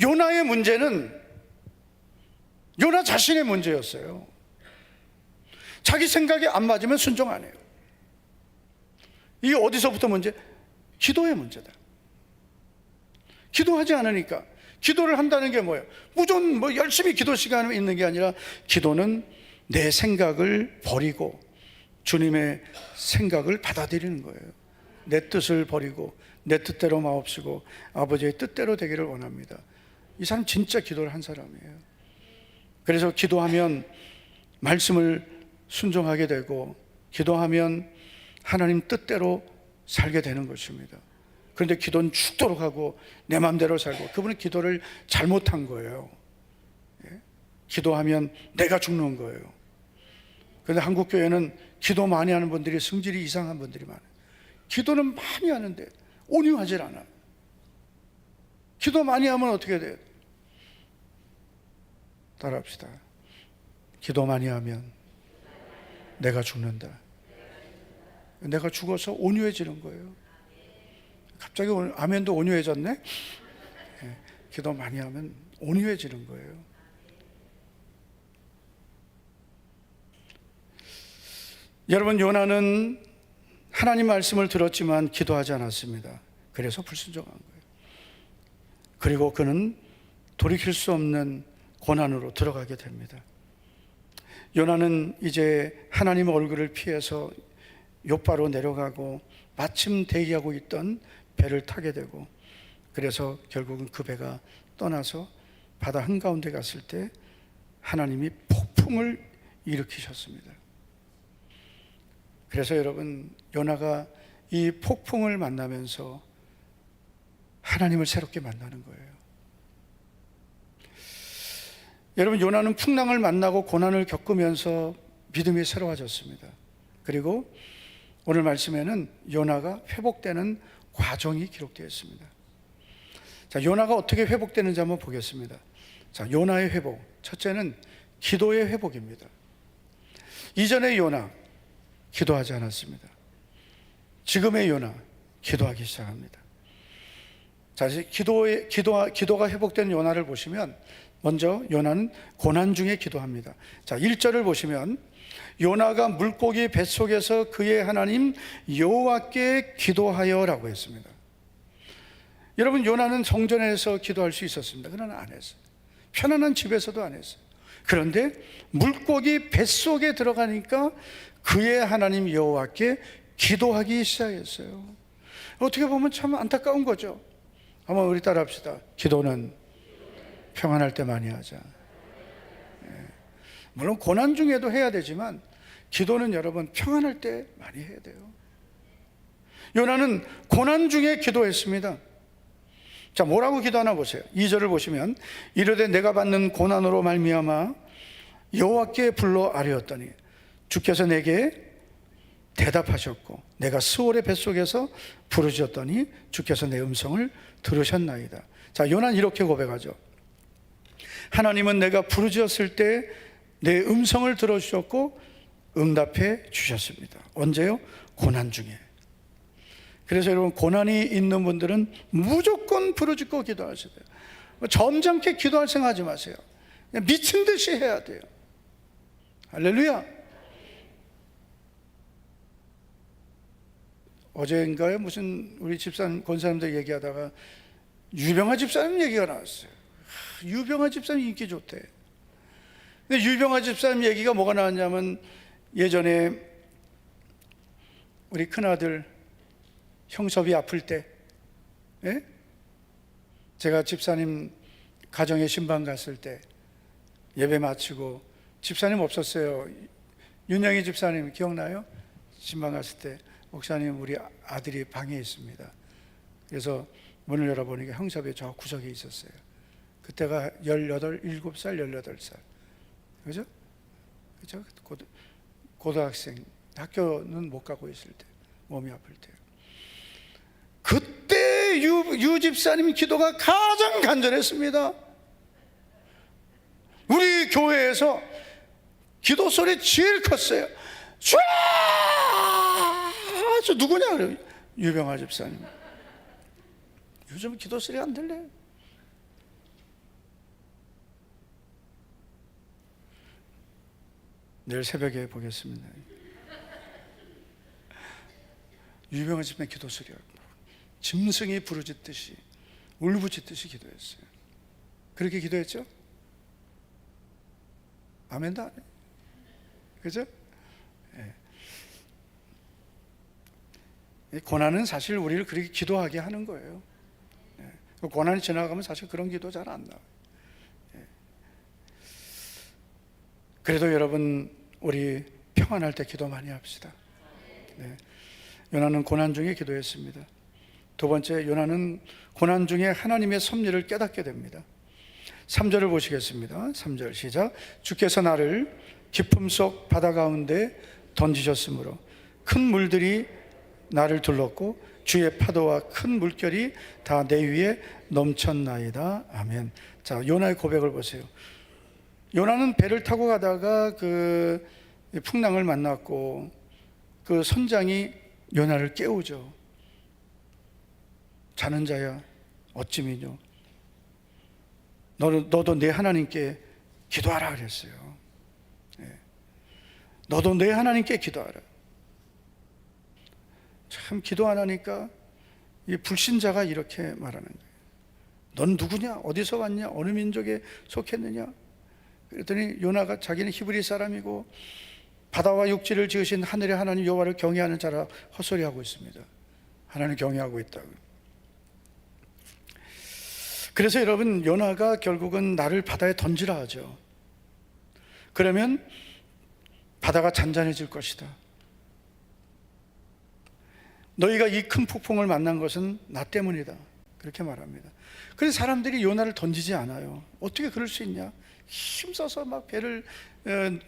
요나의 문제는 요나 자신의 문제였어요. 자기 생각에 안 맞으면 순종 안 해요. 이게 어디서부터 문제? 기도의 문제다. 기도하지 않으니까, 기도를 한다는 게 뭐예요? 무조건 열심히 기도 시간이 있는 게 아니라, 기도는 내 생각을 버리고 주님의 생각을 받아들이는 거예요. 내 뜻을 버리고 내 뜻대로 마옵시고 아버지의 뜻대로 되기를 원합니다. 이 사람 진짜 기도를 한 사람이에요. 그래서 기도하면 말씀을 순종하게 되고, 기도하면 하나님 뜻대로 살게 되는 것입니다. 그런데 기도는 죽도록 하고 내 마음대로 살고, 그분은 기도를 잘못한 거예요. 기도하면 내가 죽는 거예요. 그런데 한국교회는 기도 많이 하는 분들이 성질이 이상한 분들이 많아요. 기도는 많이 하는데 온유하질 않아요. 기도 많이 하면 어떻게 돼요? 따라합시다. 기도 많이 하면 내가 죽는다. 내가 죽어서 온유해지는 거예요. 갑자기 오늘 아멘도 온유해졌네? 기도 많이 하면 온유해지는 거예요. 여러분, 요나는 하나님 말씀을 들었지만 기도하지 않았습니다. 그래서 불순종한 거예요. 그리고 그는 돌이킬 수 없는 고난으로 들어가게 됩니다. 요나는 이제 하나님의 얼굴을 피해서 욥바로 내려가고, 마침 대기하고 있던 배를 타게 되고, 그래서 결국은 그 배가 떠나서 바다 한가운데 갔을 때 하나님이 폭풍을 일으키셨습니다. 그래서 여러분, 요나가 이 폭풍을 만나면서 하나님을 새롭게 만나는 거예요. 여러분, 요나는 풍랑을 만나고 고난을 겪으면서 믿음이 새로워졌습니다. 그리고 오늘 말씀에는 요나가 회복되는 과정이 기록되어 있습니다. 자, 요나가 어떻게 회복되는지 한번 보겠습니다. 자, 요나의 회복. 첫째는 기도의 회복입니다. 이전의 요나, 기도하지 않았습니다. 지금의 요나, 기도하기 시작합니다. 자, 기도가 회복된 요나를 보시면, 먼저 요나는 고난 중에 기도합니다. 자, 1절을 보시면, 요나가 물고기 뱃속에서 그의 하나님 여호와께 기도하여라고 했습니다. 여러분, 요나는 성전에서 기도할 수 있었습니다. 그러나 안 했어요. 편안한 집에서도 안 했어요. 그런데 물고기 뱃속에 들어가니까 그의 하나님 여호와께 기도하기 시작했어요. 어떻게 보면 참 안타까운 거죠. 한번 우리 따라합시다. 기도는 평안할 때 많이 하자. 물론 고난 중에도 해야 되지만, 기도는 여러분 평안할 때 많이 해야 돼요. 요나는 고난 중에 기도했습니다. 자, 뭐라고 기도하나 보세요. 2절을 보시면, 이르되 내가 받는 고난으로 말미암아 여호와께 불러 아뢰었더니 주께서 내게 대답하셨고, 내가 스올의 뱃속에서 부르짖었더니 주께서 내 음성을 들으셨나이다. 자, 요나는 이렇게 고백하죠. 하나님은 내가 부르짖었을 때 내 음성을 들어주셨고 응답해 주셨습니다. 언제요? 고난 중에. 그래서 여러분, 고난이 있는 분들은 무조건 부르짖고 기도하셔야 돼요. 점잖게 기도할 생각하지 마세요. 그냥 미친 듯이 해야 돼요. 할렐루야. 어제인가요? 무슨 우리 집사님, 권사님들 얘기하다가 유병아 집사님 얘기가 나왔어요. 유병아 집사님 인기 좋대. 근데 유병아 집사님 얘기가 뭐가 나왔냐면, 예전에 우리 큰아들 형섭이 아플 때, 제가 집사님 가정에 신방 갔을 때 예배 마치고, 집사님 없었어요. 윤영희 집사님 기억나요? 신방 갔을 때, 목사님 우리 아들이 방에 있습니다. 그래서 문을 열어보니까 형섭이 저 구석에 있었어요. 그때가 17살, 18살. 그죠? 그죠? 고등학생, 학교는 못 가고 있을 때, 몸이 아플 때. 그때 유 집사님 기도가 가장 간절했습니다. 우리 교회에서 기도 소리 제일 컸어요. 저 누구냐 그래요. 유병아 집사님. 요즘 기도 소리 안 들려요. 내일 새벽에 보겠습니다. 유병아 집사님 기도 소리가 짐승이 부르짖듯이 울부짖듯이 기도했어요. 그렇게 기도했죠? 아멘도 안 해요. 그죠? 이 고난은 사실 우리를 그렇게 기도하게 하는 거예요. 고난이 지나가면 사실 그런 기도 잘 안 나와요. 그래도 여러분, 우리 평안할 때 기도 많이 합시다. 요나는 고난 중에 기도했습니다. 두 번째, 요나는 고난 중에 하나님의 섭리를 깨닫게 됩니다. 3절을 보시겠습니다. 3절 시작. 주께서 나를 깊음 속 바다 가운데 던지셨으므로 큰 물들이 나를 둘렀고 주의 파도와 큰 물결이 다 내 위에 넘쳤나이다. 아멘. 자, 요나의 고백을 보세요. 요나는 배를 타고 가다가 그 풍랑을 만났고 그 선장이 요나를 깨우죠. 자는 자야 어찌미뇨, 너도 내 하나님께 기도하라 그랬어요. 너도 내 하나님께 기도하라. 참, 기도 안 하니까 이 불신자가 이렇게 말하는 거예요. 넌 누구냐? 어디서 왔냐? 어느 민족에 속했느냐? 그랬더니 요나가 자기는 히브리 사람이고 바다와 육지를 지으신 하늘의 하나님 여호와를 경외하는 자라 헛소리하고 있습니다. 하나님을 경외하고 있다고. 그래서 여러분, 요나가 결국은 나를 바다에 던지라 하죠. 그러면 바다가 잔잔해질 것이다. 너희가 이 큰 폭풍을 만난 것은 나 때문이다. 그렇게 말합니다. 그래서 사람들이 요나를 던지지 않아요. 어떻게 그럴 수 있냐? 힘써서 막 배를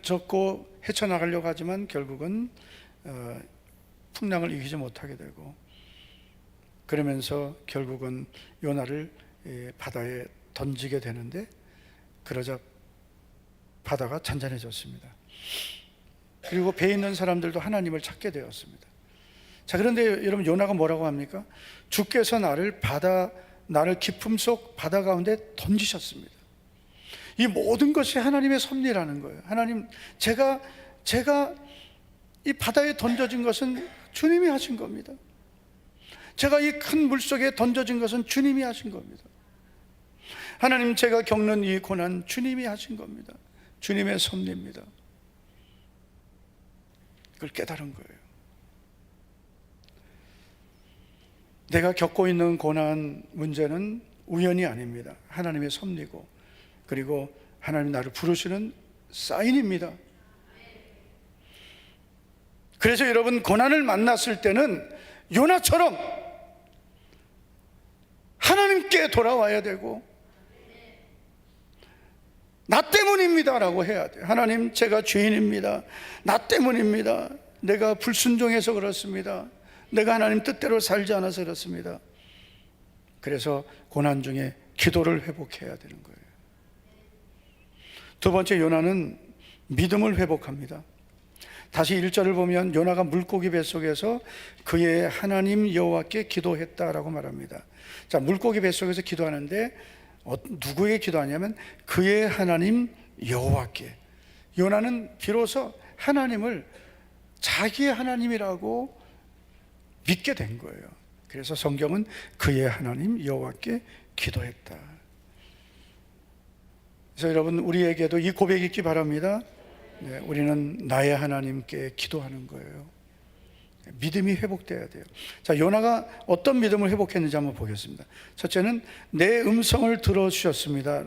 젓고 헤쳐나가려고 하지만 결국은 풍랑을 이기지 못하게 되고, 그러면서 결국은 요나를 바다에 던지게 되는데, 그러자 바다가 잔잔해졌습니다. 그리고 배에 있는 사람들도 하나님을 찾게 되었습니다. 자, 그런데 여러분, 요나가 뭐라고 합니까? 주께서 나를 깊음 속 바다 가운데 던지셨습니다. 이 모든 것이 하나님의 섭리라는 거예요. 하나님, 제가 이 바다에 던져진 것은 주님이 하신 겁니다. 제가 이 큰 물속에 던져진 것은 주님이 하신 겁니다. 하나님, 제가 겪는 이 고난 주님이 하신 겁니다. 주님의 섭리입니다. 그걸 깨달은 거예요. 내가 겪고 있는 고난 문제는 우연이 아닙니다. 하나님의 섭리고, 그리고 하나님 나를 부르시는 사인입니다. 그래서 여러분, 고난을 만났을 때는 요나처럼 하나님께 돌아와야 되고, 나 때문입니다 라고 해야 돼요. 하나님, 제가 죄인입니다. 나 때문입니다. 내가 불순종해서 그렇습니다. 내가 하나님 뜻대로 살지 않아서 그렇습니다. 그래서 고난 중에 기도를 회복해야 되는 거예요. 두 번째, 요나는 믿음을 회복합니다. 다시 1절을 보면 요나가 물고기 뱃속에서 그의 하나님 여호와께 기도했다라고 말합니다. 자, 물고기 뱃속에서 기도하는데 누구에게 기도하냐면 그의 하나님 여호와께. 요나는 비로소 하나님을 자기의 하나님이라고 믿게 된 거예요. 그래서 성경은 그의 하나님 여호와께 기도했다. 그래서 여러분, 우리에게도 이 고백이 있기 바랍니다. 우리는 나의 하나님께 기도하는 거예요. 믿음이 회복돼야 돼요. 자, 요나가 어떤 믿음을 회복했는지 한번 보겠습니다. 첫째는 내 음성을 들어주셨습니다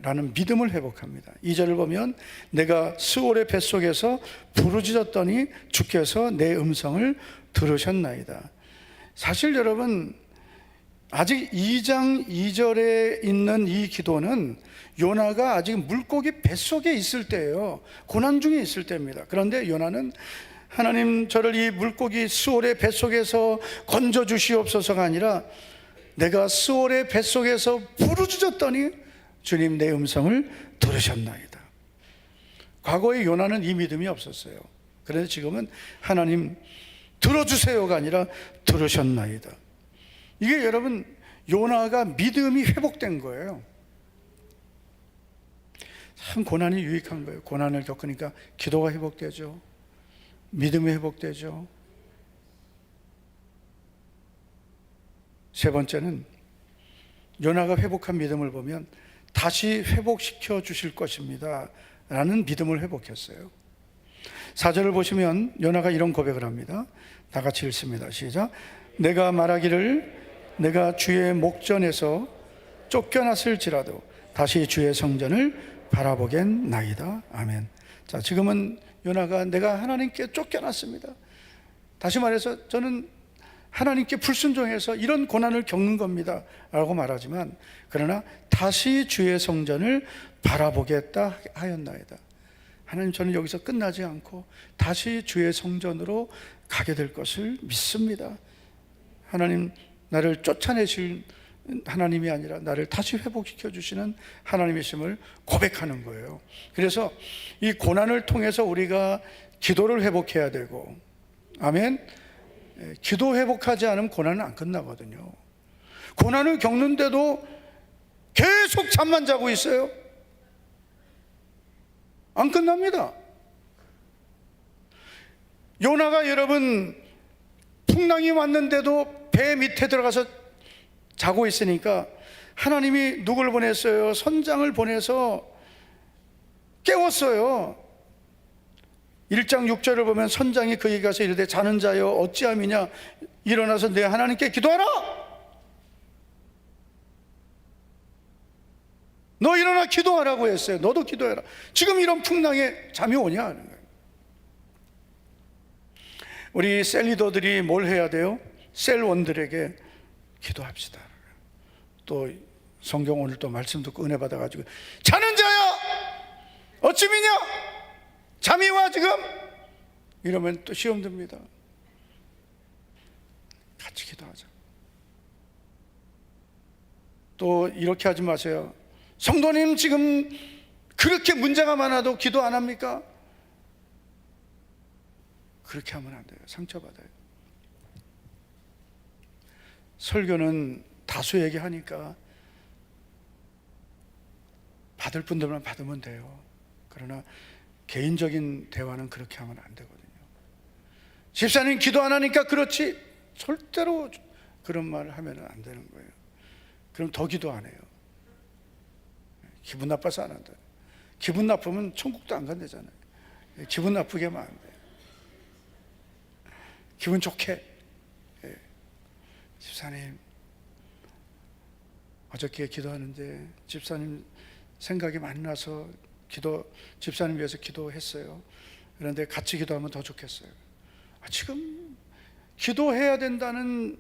라는 믿음을 회복합니다. 2절을 보면 내가 스올의 뱃속에서 부르짖었더니 주께서 내 음성을 들으셨나이다. 사실 여러분, 아직 2장 2절에 있는 이 기도는 요나가 아직 물고기 뱃속에 있을 때예요. 고난 중에 있을 때입니다. 그런데 요나는 하나님, 저를 이 물고기 스올의 뱃속에서 건져 주시옵소서가 아니라 내가 스올의 뱃속에서 부르짖었더니 주님 내 음성을 들으셨나이다. 과거에 요나는 이 믿음이 없었어요. 그런데 지금은 하나님 들어주세요가 아니라 들으셨나이다. 이게 여러분, 요나가 믿음이 회복된 거예요. 참 고난이 유익한 거예요. 고난을 겪으니까 기도가 회복되죠. 믿음이 회복되죠. 세 번째는 요나가 회복한 믿음을 보면 다시 회복시켜 주실 것입니다 라는 믿음을 회복했어요. 4절을 보시면 요나가 이런 고백을 합니다. 다 같이 읽습니다. 시작. 내가 말하기를 내가 주의 목전에서 쫓겨났을지라도 다시 주의 성전을 바라보겠나이다. 아멘. 자, 지금은 요나가 내가 하나님께 쫓겨났습니다. 다시 말해서 저는 하나님께 불순종해서 이런 고난을 겪는 겁니다 라고 말하지만, 그러나 다시 주의 성전을 바라보겠다 하였나이다. 하나님, 저는 여기서 끝나지 않고 다시 주의 성전으로 가게 될 것을 믿습니다. 하나님, 나를 쫓아내실 하나님이 아니라 나를 다시 회복시켜 주시는 하나님이심을 고백하는 거예요. 그래서 이 고난을 통해서 우리가 기도를 회복해야 되고, 아멘. 기도 회복하지 않으면 고난은 안 끝나거든요. 고난을 겪는데도 계속 잠만 자고 있어요. 안 끝납니다. 요나가 여러분 풍랑이 왔는데도 배 밑에 들어가서 자고 있으니까 하나님이 누굴 보냈어요? 선장을 보내서 깨웠어요. 1장 6절을 보면 선장이 그에게 가서 이르되 자는 자여 어찌함이냐, 일어나서 내 하나님께 기도하라. 너 일어나 기도하라고 했어요. 너도 기도해라. 지금 이런 풍랑에 잠이 오냐 하는 거예요. 우리 셀 리더들이 뭘 해야 돼요? 셀원들에게 기도합시다. 또 성경 오늘 또 말씀 듣고 은혜 받아가지고 자는 자야 어찌 미냐, 잠이 와 지금, 이러면 또 시험 듭니다. 같이 기도하자. 또 이렇게 하지 마세요. 성도님 지금 그렇게 문제가 많아도 기도 안 합니까? 그렇게 하면 안 돼요. 상처받아요. 설교는 다수에게 하니까 받을 분들만 받으면 돼요. 그러나 개인적인 대화는 그렇게 하면 안 되거든요. 집사님 기도 안 하니까 그렇지, 절대로 그런 말을 하면 안 되는 거예요. 그럼 더 기도 안 해요. 기분 나빠서 안 한다. 기분 나쁘면 천국도 안 간다잖아요. 기분 나쁘게 하면 안 돼요. 기분 좋게, 집사님 어저께 기도하는데 집사님 생각이 많이 나서 집사님 위해서 기도했어요. 그런데 같이 기도하면 더 좋겠어요. 지금 기도해야 된다는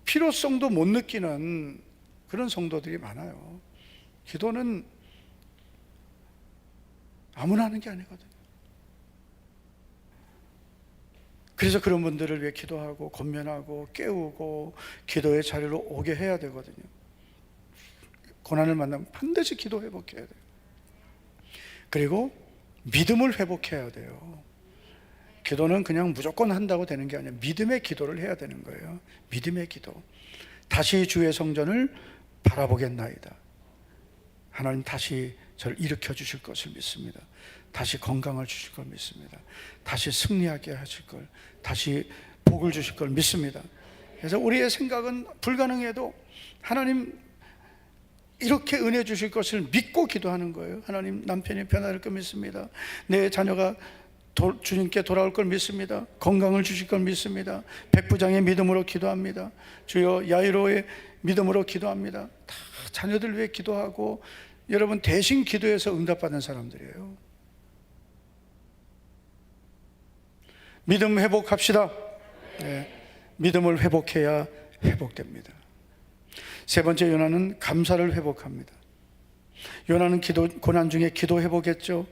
필요성도 못 느끼는 그런 성도들이 많아요. 기도는 아무나 하는 게 아니거든요. 그래서 그런 분들을 위해 기도하고 권면하고 깨우고 기도의 자리로 오게 해야 되거든요. 고난을 만나면 반드시 기도 회복해야 돼요. 그리고 믿음을 회복해야 돼요. 기도는 그냥 무조건 한다고 되는 게 아니라 믿음의 기도를 해야 되는 거예요. 믿음의 기도. 다시 주의 성전을 바라보겠나이다. 하나님 다시 저를 일으켜 주실 것을 믿습니다. 다시 건강을 주실 걸 믿습니다. 다시 승리하게 하실 걸, 다시 복을 주실 걸 믿습니다. 그래서 우리의 생각은 불가능해도 하나님 이렇게 은혜 주실 것을 믿고 기도하는 거예요. 하나님, 남편이 변화될 걸 믿습니다. 내 자녀가 주님께 돌아올 걸 믿습니다. 건강을 주실 걸 믿습니다. 백부장의 믿음으로 기도합니다. 주여 야이로의 믿음으로 기도합니다. 다 자녀들 위해 기도하고 여러분 대신 기도해서 응답받는 사람들이에요. 믿음 회복합시다. 네, 믿음을 회복해야 회복됩니다. 세 번째, 요나는 감사를 회복합니다. 요나는 고난 중에 기도 회복했죠.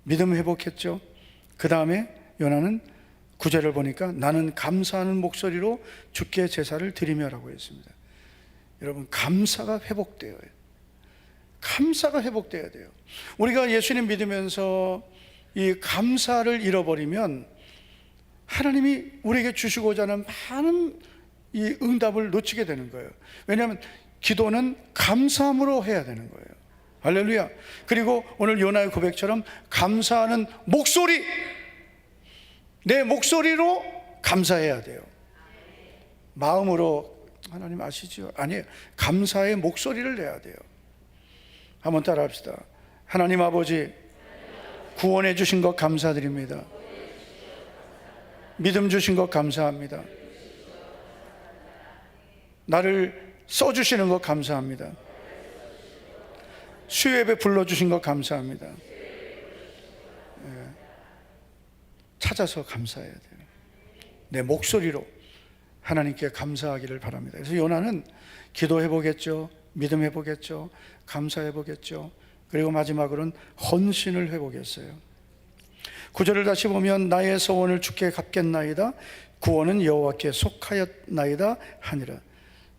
믿음 회복했죠. 그 다음에 요나는 9절을 보니까 나는 감사하는 목소리로 주께 제사를 드리며라고 했습니다. 여러분, 감사가 회복돼요. 감사가 회복돼야 돼요. 우리가 예수님 믿으면서 이 감사를 잃어버리면 하나님이 우리에게 주시고자 하는 많은 이 응답을 놓치게 되는 거예요. 왜냐하면 기도는 감사함으로 해야 되는 거예요. 할렐루야. 그리고 오늘 요나의 고백처럼 감사하는 목소리, 내 목소리로 감사해야 돼요. 마음으로 하나님 아시죠? 아니에요. 감사의 목소리를 내야 돼요. 한번 따라 합시다. 하나님 아버지, 구원해 주신 것 감사드립니다. 믿음 주신 것 감사합니다. 나를 써주시는 것 감사합니다. 수요예배 불러주신 것 감사합니다. 찾아서 감사해야 돼요. 내 목소리로 하나님께 감사하기를 바랍니다. 그래서 요나는 기도해보겠죠, 믿음해보겠죠, 감사해보겠죠, 그리고 마지막으로는 헌신을 해보겠어요. 9절을 다시 보면 나의 소원을 주께 갚겠나이다, 구원은 여호와께 속하였나이다 하니라.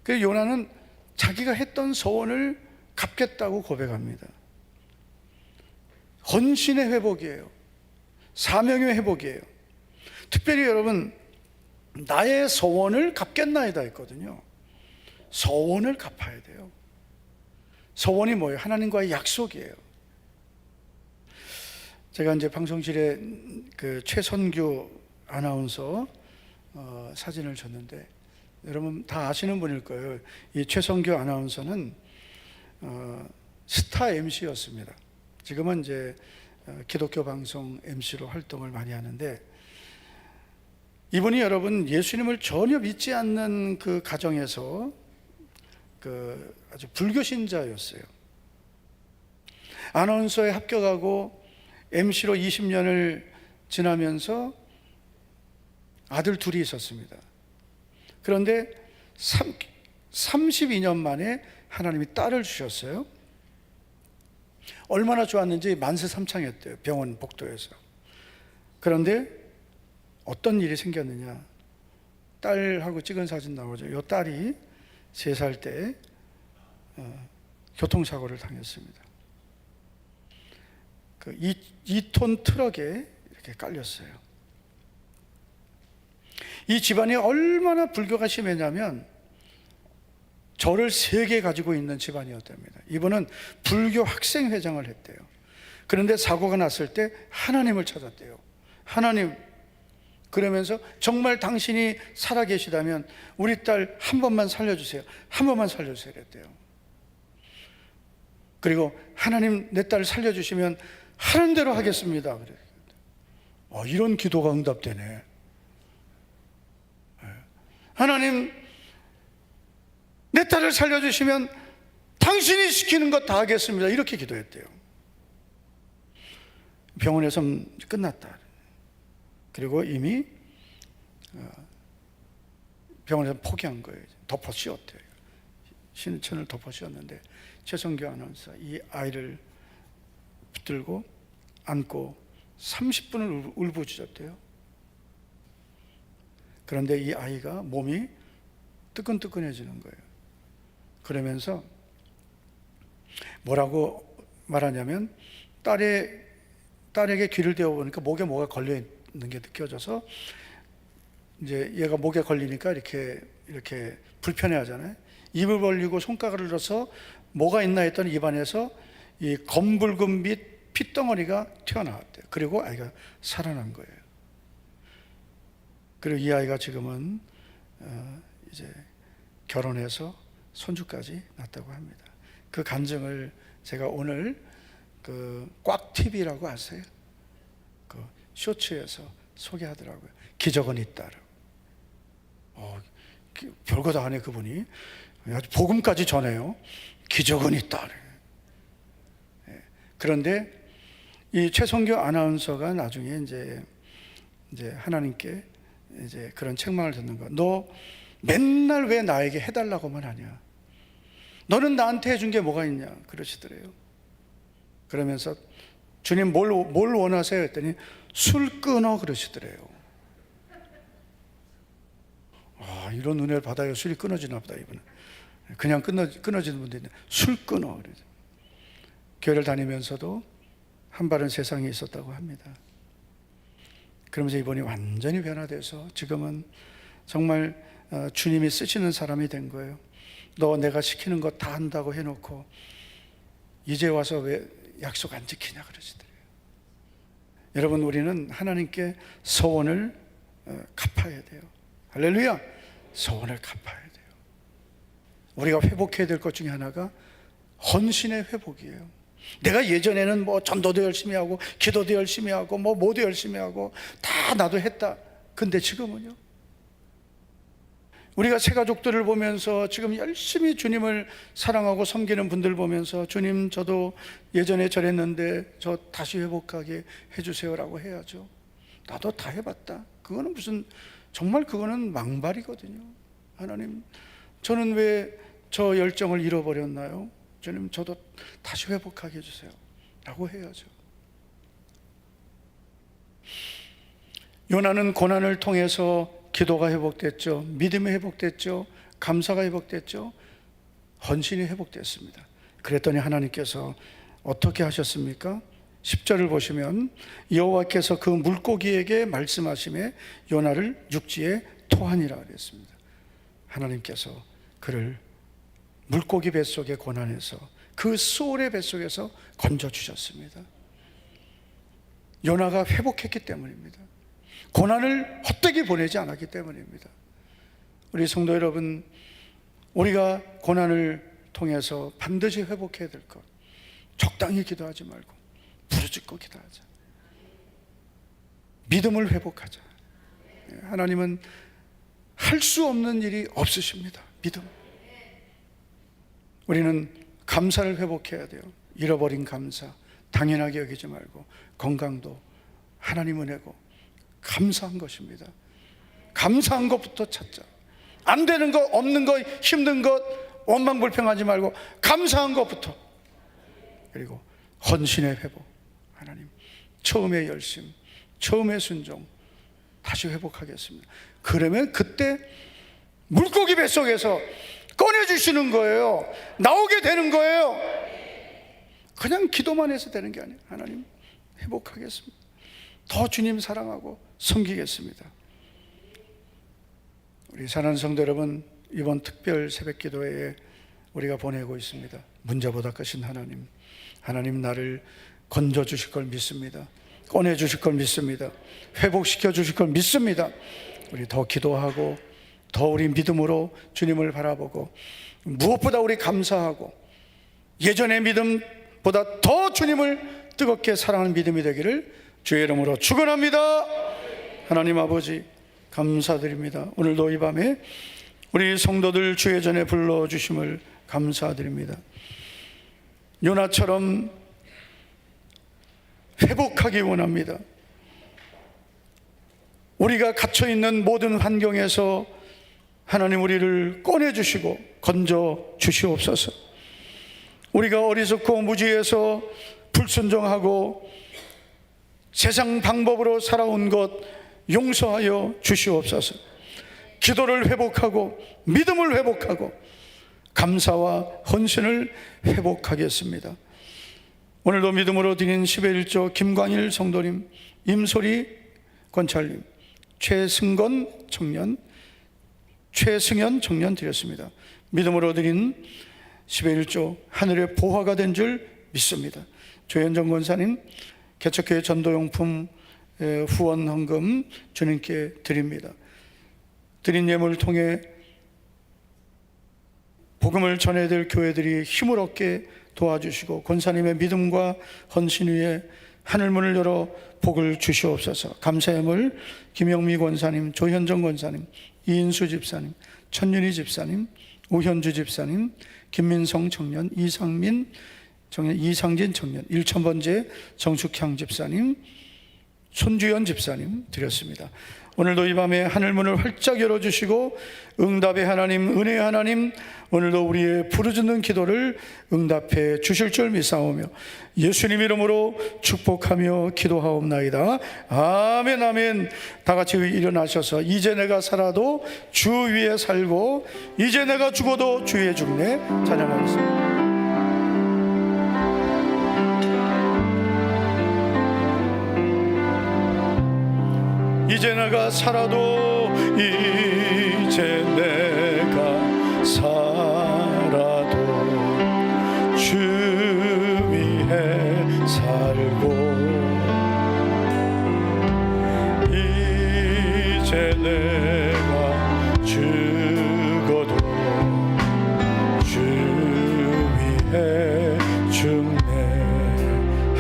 그래서 요나는 자기가 했던 소원을 갚겠다고 고백합니다. 헌신의 회복이에요. 사명의 회복이에요. 특별히 여러분, 나의 소원을 갚겠나이다 했거든요. 소원을 갚아야 돼요. 소원이 뭐예요? 하나님과의 약속이에요. 제가 이제 방송실에 그 최선규 아나운서 사진을 줬는데, 여러분 다 아시는 분일 거예요. 이 최선규 아나운서는 스타 MC였습니다. 지금은 이제 기독교 방송 MC로 활동을 많이 하는데, 이분이 여러분 예수님을 전혀 믿지 않는 그 가정에서 그 아주 불교 신자였어요. 아나운서에 합격하고 MC로 20년을 지나면서 아들 둘이 있었습니다. 그런데 32년 만에 하나님이 딸을 주셨어요. 얼마나 좋았는지 만세삼창했대요, 병원 복도에서. 그런데 어떤 일이 생겼느냐, 딸하고 찍은 사진 나오죠. 이 딸이 3살 때 교통사고를 당했습니다. 그 2톤 트럭에 이렇게 깔렸어요. 이 집안이 얼마나 불교가 심했냐면 절을 3개 가지고 있는 집안이었답니다. 이분은 불교 학생회장을 했대요. 그런데 사고가 났을 때 하나님을 찾았대요. 하나님, 그러면서 정말 당신이 살아계시다면 우리 딸 한 번만 살려주세요, 한 번만 살려주세요 그랬대요. 그리고 하나님, 내 딸 살려주시면 하는 대로 하겠습니다. 이런 기도가 응답되네. 하나님, 내 딸을 살려주시면 당신이 시키는 것 다 하겠습니다. 이렇게 기도했대요. 병원에서 끝났다. 그리고 이미 병원에서 포기한 거예요. 덮어 씌웠대요. 신천을 덮어 씌웠는데 최성규 아나운서 이 아이를 붙들고 안고 30분을 울부짖었대요. 그런데 이 아이가 몸이 뜨끈뜨끈해지는 거예요. 그러면서 뭐라고 말하냐면, 딸에게 귀를 대어보니까 목에 뭐가 걸려 있는 게 느껴져서, 이제 얘가 목에 걸리니까 이렇게 불편해 하잖아요. 입을 벌리고 손가락을 넣어서 뭐가 있나 했더니 입안에서 이 검붉은 빛 핏덩어리가 튀어나왔대요. 그리고 아이가 살아난 거예요. 그리고 이 아이가 지금은 이제 결혼해서 손주까지 낳았다고 합니다. 그 간증을 제가 오늘 그 꽉TV라고 아세요? 그 쇼츠에서 소개하더라고요. 기적은 있다라고. 별거 다 하네 그분이. 아주 복음까지 전해요. 기적은 있다. 그런데 이 최성규 아나운서가 나중에 이제 하나님께 이제 그런 책망을 듣는 거야. 너 맨날 왜 나에게 해달라고만 하냐? 너는 나한테 해준 게 뭐가 있냐? 그러시더래요. 그러면서 주님 뭘 원하세요? 했더니 술 끊어 그러시더래요. 이런 은혜를 받아야 술이 끊어지나 보다. 이분은 그냥 끊어지는 분도 있는데 술 끊어 그러죠. 교회를 다니면서도 한 발은 세상에 있었다고 합니다. 그러면서 이번이 완전히 변화돼서 지금은 정말 주님이 쓰시는 사람이 된 거예요. 너 내가 시키는 거 다 한다고 해놓고 이제 와서 왜 약속 안 지키냐 그러시더래요. 여러분, 우리는 하나님께 소원을 갚아야 돼요. 할렐루야. 소원을 갚아야 돼요. 우리가 회복해야 될 것 중에 하나가 헌신의 회복이에요. 내가 예전에는 뭐 전도도 열심히 하고 기도도 열심히 하고 뭐 모두 열심히 하고 다 나도 했다. 근데 지금은요, 우리가 새 가족들을 보면서 지금 열심히 주님을 사랑하고 섬기는 분들 보면서 주님, 저도 예전에 저랬는데 저 다시 회복하게 해주세요라고 해야죠. 나도 다 해봤다. 그거는 무슨, 정말 그거는 망발이거든요. 하나님, 저는 왜 저 열정을 잃어버렸나요? 주님, 저도 다시 회복하게 해주세요 라고 해야죠. 요나는 고난을 통해서 기도가 회복됐죠. 믿음이 회복됐죠. 감사가 회복됐죠. 헌신이 회복됐습니다. 그랬더니 하나님께서 어떻게 하셨습니까? 10절을 보시면 여호와께서 그 물고기에게 말씀하시매 요나를 육지에 토하니라 그랬습니다. 하나님께서 그를 물고기 뱃속의 고난에서, 그 소울의 뱃속에서 건져주셨습니다. 요나가 회복했기 때문입니다. 고난을 헛되이 보내지 않았기 때문입니다. 우리 성도 여러분, 우리가 고난을 통해서 반드시 회복해야 될 것, 적당히 기도하지 말고 부르짖고 기도하자. 믿음을 회복하자. 하나님은 할 수 없는 일이 없으십니다. 믿음. 우리는 감사를 회복해야 돼요. 잃어버린 감사 당연하게 여기지 말고, 건강도 하나님 은혜고 감사한 것입니다. 감사한 것부터 찾자. 안 되는 것, 없는 것, 힘든 것 원망불평하지 말고 감사한 것부터, 그리고 헌신의 회복. 하나님, 처음의 열심, 처음의 순종 다시 회복하겠습니다. 그러면 그때 물고기 뱃속에서 꺼내주시는 거예요. 나오게 되는 거예요. 그냥 기도만 해서 되는 게 아니에요. 하나님, 회복하겠습니다. 더 주님 사랑하고 섬기겠습니다. 우리 사랑하는 성도 여러분, 이번 특별 새벽 기도회에 우리가 보내고 있습니다. 문제보다 크신 하나님, 하나님 나를 건져 주실 걸 믿습니다. 꺼내 주실 걸 믿습니다. 회복시켜 주실 걸 믿습니다. 우리 더 기도하고 더 우리 믿음으로 주님을 바라보고, 무엇보다 우리 감사하고 예전의 믿음보다 더 주님을 뜨겁게 사랑하는 믿음이 되기를 주의 이름으로 축원합니다. 하나님 아버지, 감사드립니다. 오늘도 이 밤에 우리 성도들 주의 전에 불러주심을 감사드립니다. 요나처럼 회복하기 원합니다. 우리가 갇혀있는 모든 환경에서 하나님 우리를 꺼내주시고 건져 주시옵소서. 우리가 어리석고 무지해서 불순종하고 세상 방법으로 살아온 것 용서하여 주시옵소서. 기도를 회복하고 믿음을 회복하고 감사와 헌신을 회복하겠습니다. 오늘도 믿음으로 드린 10의 1조 김광일 성도님, 임소리 권찰님, 최승건 청년, 최승현 청년 드렸습니다. 믿음으로 드린 10의 1조 하늘의 보화가 된 줄 믿습니다. 조현정 권사님, 개척교회 전도용품 후원 헌금 주님께 드립니다. 드린 예물을 통해 복음을 전해야 될 교회들이 힘을 얻게 도와주시고, 권사님의 믿음과 헌신 위에 하늘문을 열어 복을 주시옵소서. 감사의 예물 김영미 권사님, 조현정 권사님, 이인수 집사님, 천윤희 집사님, 오현주 집사님, 김민성 청년, 이상민 청년, 이상진 청년, 1000번째 정숙향 집사님, 손주연 집사님 드렸습니다. 오늘도 이 밤에 하늘문을 활짝 열어주시고 응답의 하나님, 은혜의 하나님, 오늘도 우리의 부르짖는 기도를 응답해 주실 줄 믿사오며 예수님 이름으로 축복하며 기도하옵나이다. 아멘, 아멘. 다 같이 일어나셔서 이제 내가 살아도 주 위에 살고 이제 내가 죽어도 주 위에 죽네 찬양하겠습니다. 이제 내가 살아도 이제 내가 살아도 주 위에 살고 이제 내가 죽어도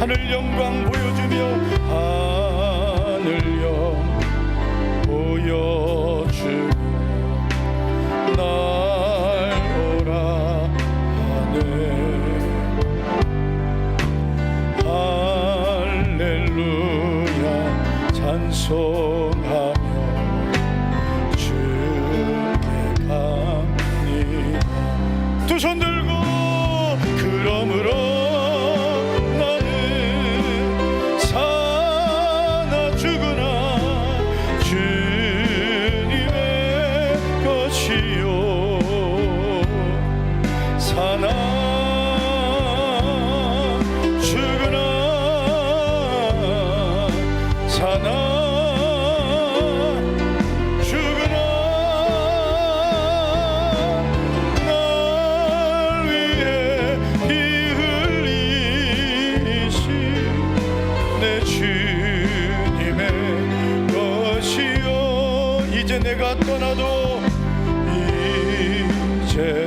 하늘 영광 보여주며 하늘 영 보여주며 날 오라 하네. 할렐루야 찬송하며 주께 갑니다. 두 손 들고 그러므로 나는 사나 죽으나 주님의 것이요 사나 죽으나 사나 죽으나 날 위해 피 흘리신 내 주님의 것이요 이제 내가 떠나도 이제